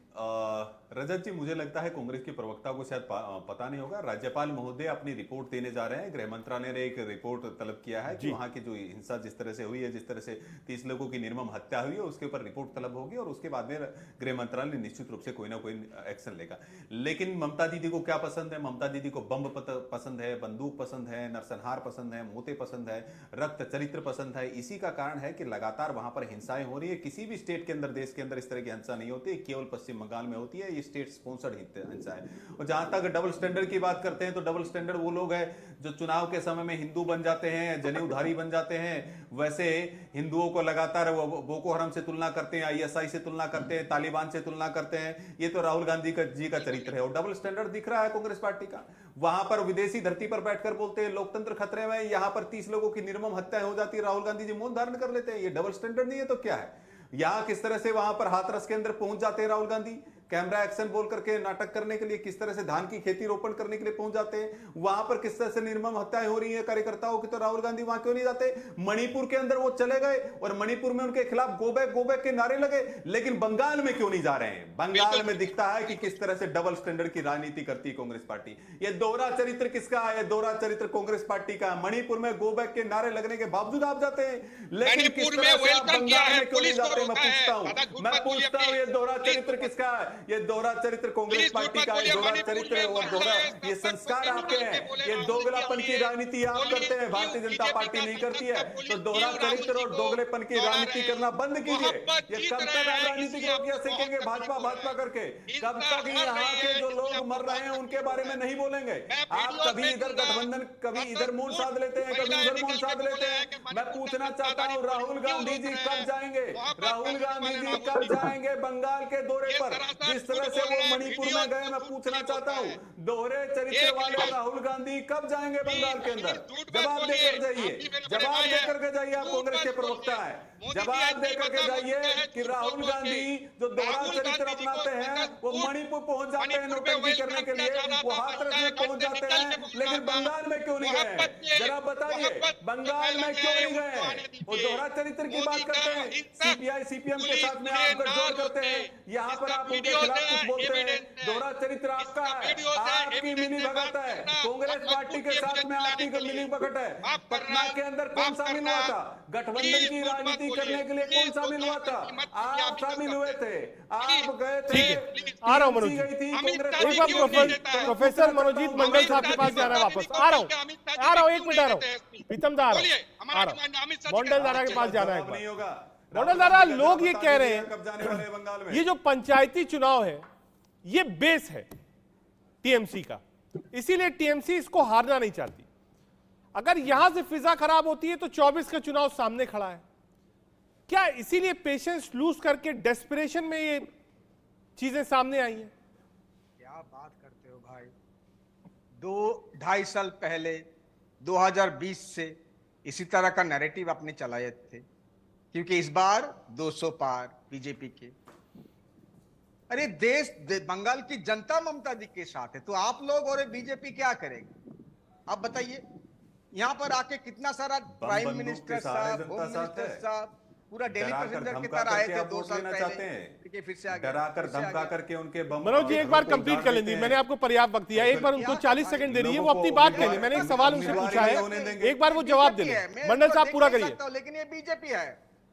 रजत जी, मुझे लगता है कांग्रेस के प्रवक्ता को शायद पता नहीं होगा। राज्यपाल महोदय अपनी रिपोर्ट देने जा रहे हैं। गृह मंत्रालय ने एक रिपोर्ट तलब किया है कि वहां की जो हिंसा जिस तरह से हुई है, जिस तरह से 30 लोगों की निर्मम हत्या हुई है, उसके ऊपर रिपोर्ट तलब होगी और उसके बाद में गृह मंत्रालय निश्चित रूप से कोई ना कोई एक्शन लेगा। लेकिन ममता दीदी को क्या पसंद है? ममता दीदी को बम पसंद है, बंदूक पसंद है, नरसंहार पसंद है, मोते पसंद है, रक्त चरित्र पसंद है। इसी का कारण है कि लगातार वहां पर हिंसाएं हो रही है। किसी भी स्टेट के अंदर, देश के अंदर इस तरह की हिंसा नहीं होती, केवल पश्चिम बंगाल में होती है। ये स्टेट स्पॉन्सर्ड हिंसा है। और जहां तक डबल स्टैंडर्ड की बात करते हैं तो डबल स्टैंडर्ड वो लोग हैं जो चुनाव के समय में हिंदू बन जाते हैं, जनेऊधारी बन जाते हैं, वैसे हिंदुओं को लगातार बोको हरम से तुलना करते हैं, ISI से तुलना करते हैं, तालिबान से तुलना करते हैं। ये तो राहुल गांधी जी का चरित्र है और डबल स्टैंडर्ड दिख रहा है कांग्रेस पार्टी का। वहां पर विदेशी धरती पर बैठकर बोलते हैं लोकतंत्र खतरे में, यहां पर 30 लोगों की निर्मम हत्या हो जाती है, राहुल गांधी जी मौन धारण कर लेते हैं। ये डबल स्टैंडर्ड नहीं है तो क्या है? यहां किस तरह से वहां पर हाथरस के अंदर पहुंच जाते हैं राहुल गांधी, कैमरा एक्शन बोल करके नाटक करने के लिए, किस तरह से धान की खेती रोपण करने के लिए पहुंच जाते हैं, वहां पर किस तरह से निर्मम हत्याएं हो रही है कार्यकर्ताओं की, तो राहुल गांधी वहां क्यों नहीं जाते? मणिपुर के अंदर वो चले गए और मणिपुर में उनके खिलाफ गो बैक के नारे लगे, लेकिन बंगाल में क्यों नहीं जा रहे हैं? बंगाल में दिखता है कि किस तरह से डबल स्टैंडर्ड की राजनीति करती है कांग्रेस पार्टी। ये दोहरा चरित्र किसका है? दोहरा चरित्र कांग्रेस पार्टी का। मणिपुर में गो बैक के नारे लगने के बावजूद आप जाते हैं, लेकिन किस तरह से आप बंगाल में क्यों नहीं जाते? मैं पूछता हूं ये दोहरा चरित्र किसका है? ये दोहरा चरित्र कांग्रेस पार्टी का, ये दोहरा चरित्र और दोहरा ये संस्कार आपके हैं, ये दोगलापन की राजनीति आप करते हैं, भारतीय जनता पार्टी नहीं करती है। तो दोहरा चरित्र और दोगलेपन की राजनीति करना बंद कीजिए। ये कब तक आप राजनीतिक रोटियां सेकेंगे भाजपा करके? कब तक यहाँ के जो लोग मर रहे हैं उनके बारे में नहीं बोलेंगे? आप कभी इधर गठबंधन, कभी इधर मुंह साध लेते हैं, कभी उधर मुंह साध लेते हैं। मैं पूछना चाहता हूँ राहुल गांधी जी कब जाएंगे? राहुल गांधी जी कब जाएंगे बंगाल के दौरे पर? जिस तरह से वो मणिपुर में गए, मैं पूछना चाहता हूं दोहरे चरित्र वाले राहुल गांधी कब जाएंगे बंगाल के अंदर? जवाब देकर जाइए, जवाब देकर के जाइए। आप कांग्रेस के प्रवक्ता है, जवाब देकर के जाइए कि राहुल गांधी जो दोहरा चरित्र अपनाते हैं वो मणिपुर पहुंच जाते हैं नोटंकी करने के लिए, वो हाथरस में पहुंच जाते हैं, लेकिन बंगाल में क्यों नहीं गए? जरा बताइए बंगाल में क्यों नहीं गए? वो दोहरा चरित्र की बात करते हैं, CPI CPM के साथ में आप गठजोड़ करते हैं, यहाँ पर आप उनके खिलाफ कुछ बोलते हैं। दोहरा चरित्र आपका है, आपकी मिली भगत है, कांग्रेस पार्टी के साथ में आपकी मिली भगत है। पटना के अंदर कौन शामिल हुआ था? गठबंधन की राजनीति करने के लिए कौन शामिल हुआ था? आप शामिल हुए थे, आप गए थे। आ रहा हूं मनोज, एक बार प्रोफेसर मनोजीत मंडल साहब के पास जाना है वापस। आ रहा हूं, 1 मिनट आ रहा हूं, प्रीतम दा आ रहा हूं, मंडल दादा के पास जाना है। मंडल दादा, लोग ये कह रहे हैं ये जो पंचायती चुनाव है ये बेस है टीएमसी का, इसीलिए टीएमसी इसको हारना नहीं चाहती। अगर यहां से फिजा खराब होती है तो 24 का चुनाव सामने खड़ा है। क्या इसीलिए पेशेंस लूज करके डेस्परेशन में ये चीजें सामने आई हैं? क्या बात करते हो भाई? 2-2.5 साल पहले 2020 से इसी तरह का नैरेटिव आपने चलाए थे, क्योंकि इस बार 200 पार बीजेपी के। अरे बंगाल की जनता ममता दी के साथ है, तो आप लोग और बीजेपी क्या करेंगे? आप बताइए। यहाँ पर आके कितना सारा प्राइम मिनिस्टर साहब, होम मिनिस्टर साहब, पूरा दिल्ली पैसेंजर की तरह आए थे 2 साल पहले, ठीक फिर से आ गए, डराकर धमका करके उनके बम। मनोज जी एक बार कंप्लीट कर लेंगे, मैंने आपको पर्याप्त वक्त दिया, एक बार उनको 40 सेकंड दे रही है, वो अपनी बात कह लें। मैंने एक सवाल उनसे पूछा है, एक बार वो जवाब दे लें। मंडल साहब पूरा करिए। लेकिन ये बीजेपी है,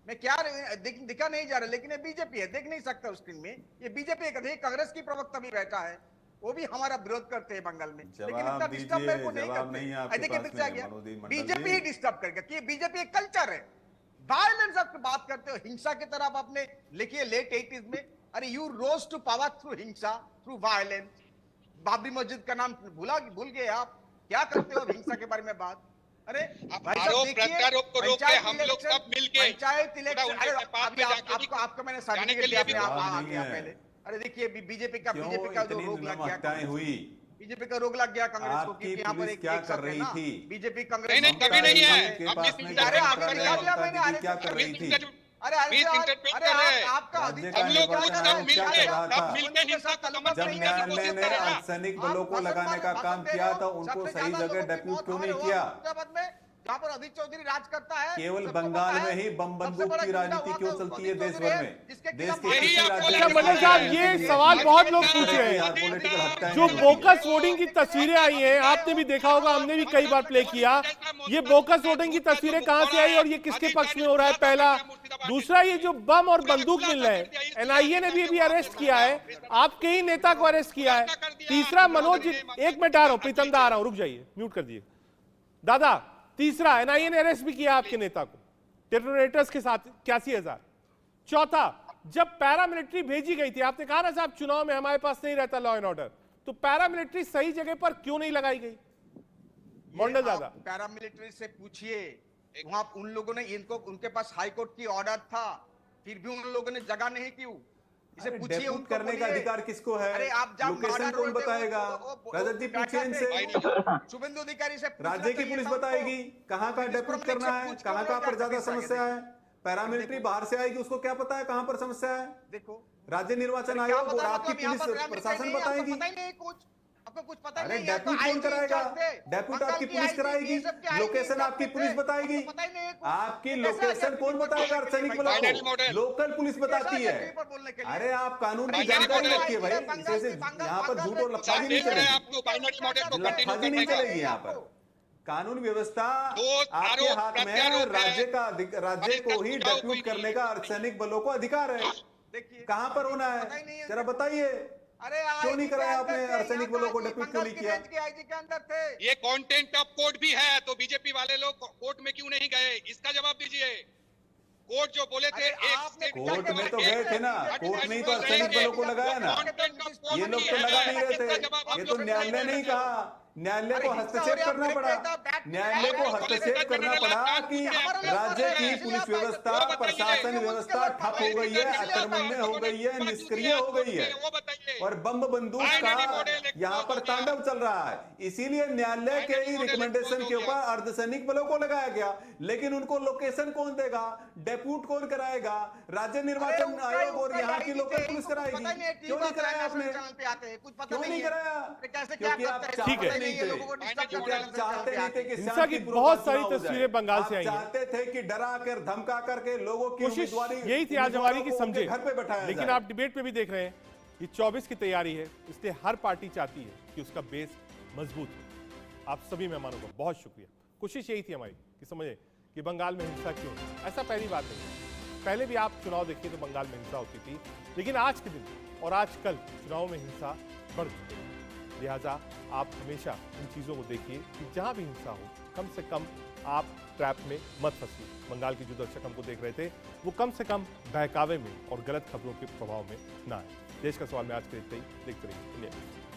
मैं क्या दिखा नहीं जा रहा, लेकिन ये बीजेपी है, देख नहीं सकता स्क्रीन में। ये बीजेपी कांग्रेस की प्रवक्ता भी बैठा है, वो भी हमारा विरोध करते हैं बंगाल में, लेकिन इतना डिस्टर्ब मेरे को नहीं करते। देखिए फिर से आ गया, बीजेपी ही डिस्टर्ब करके कि बीजेपी एक कल्चर है, वायलेंस आप बात करते हो, हिंसा की तरफ आपने लिखी है लेट 80s में। अरे you rose to power through हिंसा, थ्रू वायलेंस। बाबरी मस्जिद का नाम भूल गए आप? क्या करते हो हिंसा के बारे में बात? अरे प्रत्यारोप को रोक के हम लोग सब मिलके पंचायत इलेक्शन, आपको मैंने सर्टिफिकेट दिया पहले। अरे देखिए बीजेपी का जो रोग लग गया हुई, बीजेपी का रोग लग गया कांग्रेस को कि यहाँ पर क्या कर रही थी बीजेपी कांग्रेस नहीं कभी नहीं है। क्या कर रही थी? अरे आपका हम लोग सब मिलके हिंसा को जब न्यायालय ने अर्धसैनिक बलों को लगाने का काम किया था उनको सही जगह डेप्यूट क्यों नहीं किया? जहाँ पर अधीर चौधरी राज करता है, केवल बंगाल में ही बम बंदूक की राजनीति क्यों चलती है देश भर में? देश के किसी अच्छा मंडल साहब, ये सवाल बहुत लोग पूछ रहे हैं। जो बोकस वोटिंग की तस्वीरें आई हैं, आपने भी देखा होगा, हमने भी कई बार प्ले किया। ये बोकस वोटिंग की तस्वीरें कहां से आई और ये किसके पक्ष में हो रहा है? पहला। दूसरा, ये जो बम और बंदूक मिल रहे हैं, एनआईए ने भी अभी अरेस्ट किया है, आपके ही नेता को अरेस्ट किया है। तीसरा, मनोज, 1 मिनट आ रहा हूं, प्रीतम दा आ रहा हूं, रुक जाइए, म्यूट कर दिए दादा। तीसरा, एनआईए ने अरेस्ट भी किया आपके नेता को टेररिस्टर्स के साथ 81,000। चौथा, जब पैरामिलिट्री भेजी गई थी, आपने कहा ना साहब चुनाव में हमारे पास नहीं रहता लॉ एंड ऑर्डर, तो पैरामिलिट्री सही जगह पर क्यों नहीं लगाई गई? मंडल दादा, पैरामिलिट्री से पूछिए, वहां उन लोगों ने इनको, उनके पास हाई कोर्ट की ऑर्डर था, फिर भी उन लोगों ने जगह नहीं क्यों? इसे अरे पूछिए, डेप्यूट उनको करने का बोलिए। अधिकार किसको है? अरे आप जब लोकेशन मर्डर कौन होते हो, बताएगा? रजत जी पूछिए इनसे। शुभेंदु अधिकारी से पूछना राज्य की चाहिए पुलिस था उनको। बताएगी कहाँ कहाँ डेप्यूट करना है, कहाँ कहाँ पर ज्यादा समस्या है। पैरामिलिट्री बाहर से आएगी, उसको क्या पता है कहाँ पर समस्या है? देखो, राज्य निर्वाचन क्या आयोग और पता, आपकी मतलब यहाँ पुलिस पर पैरामिलिट्री प्रशासन नहीं है, आपको बताएगी। पता ही नहीं कुछ, आपको कुछ पता अरे नहीं है। डेप्यूट कौन कराएगा? डेप्यूट आपकी पुलिस कराएगी, लोकेशन आपकी पुलिस बताएगी। आपकी लोकेशन कौन बताएगा? अर्चनिक binary block model. Local police बताती है। अरे आप कानून की जानकारी रखिए भाई, इसे यहाँ पर झूठ और लफाजी नहीं देख रहे हैं चलेगी। आपको बाइनरी मॉडल को कंटिन्यू लफाजी नहीं करने का। चलेगी यहाँ पर। कानून व्यवस्था दो आपके आरोप हाथ में है। प्रत्यारोप है। राज्य को ही इसका सुझाव डेप्यूट कोई करने नहीं का अर्चनिक बलों को अधिकार है। देखिए, कहाँ पर होना पता ही नहीं है है। जरा बताइए। अरे क्यों नहीं कराया आपने अर्चनिक बलों को डेप्यूट क्यों नहीं किया? आईजी के अंदर थे। ये कंटेंट ऑफ कोर्ट भी है, तो बीजेपी वाले लोग कोर्ट में क्यों नहीं गए, इसका जवाब दीजिए। कोर्ट जो बोले थे, अरे एक आपने स्टेट कोर्ट में तो गए थे ना, कोर्ट में ही तो अर्चनिक बलों को लगाया ना। ये लोग तो लगा नहीं रहे थे, ये तो न्यायालय नहीं कहा, न्यायालय को हस्तक्षेप करना पड़ा। न्यायालय को हस्तक्षेप करना पड़ा कि राज्य की पुलिस व्यवस्था, प्रशासन व्यवस्था ठप हो गई है, अतरमन्य हो गई है, निष्क्रिय हो गई है वो बताइए। और बम बंदूक का यहाँ पर तांडव चल रहा है। इसीलिए न्यायालय के ही रिकमेंडेशन के ऊपर अर्धसैनिक बलों को लगाया गया। लेकिन उनको लोकेशन कौन देगा, डेप्यूट कौन कराएगा? राज्य निर्वाचन आयोग और यहाँ की लोकल पुलिस कराएगी। क्यों नहीं कराया आपने? क्यों नहीं कराया? क्योंकि आप ठीक है। चाहते नहीं थे, क्योंकि आप चाहते नहीं थे कि हिंसा की शांतिपूर्वक बहुत सारी चुनाव हो जाए। तस्वीरें बंगाल से आप आई हैं। चाहते थे कि डरा कर धमका करके लोगों की कोशिश उम्मीदवारी, यही थी आज हमारी की उम्मीदवारों को समझे, उनके घर पे बैठाया लेकिन जाए। आप डिबेट में भी देख रहे हैं ये 24 की तैयारी है, इसलिए हर पार्टी चाहती है कि उसका बेस मजबूत हो। आप सभी मेहमानों का बहुत शुक्रिया। कोशिश यही थी हमारी कि समझे कि बंगाल में हिंसा क्यों है। ऐसा पहली बात नहीं, पहले भी आप चुनाव देखिए तो बंगाल में हिंसा होती थी, लेकिन आज के दिन और आजकल चुनाव में हिंसा बढ़ चुकी है। लिहाजा आप हमेशा इन चीज़ों को देखिए कि जहां भी हिंसा हो कम से कम आप ट्रैप में मत फंसिए। बंगाल के जो दर्शक हमको देख रहे थे वो कम से कम बहकावे में और गलत खबरों के प्रभाव में ना आए। देश का सवाल में आज के इतना ही। देखते रहिए इंडिया न्यूज़।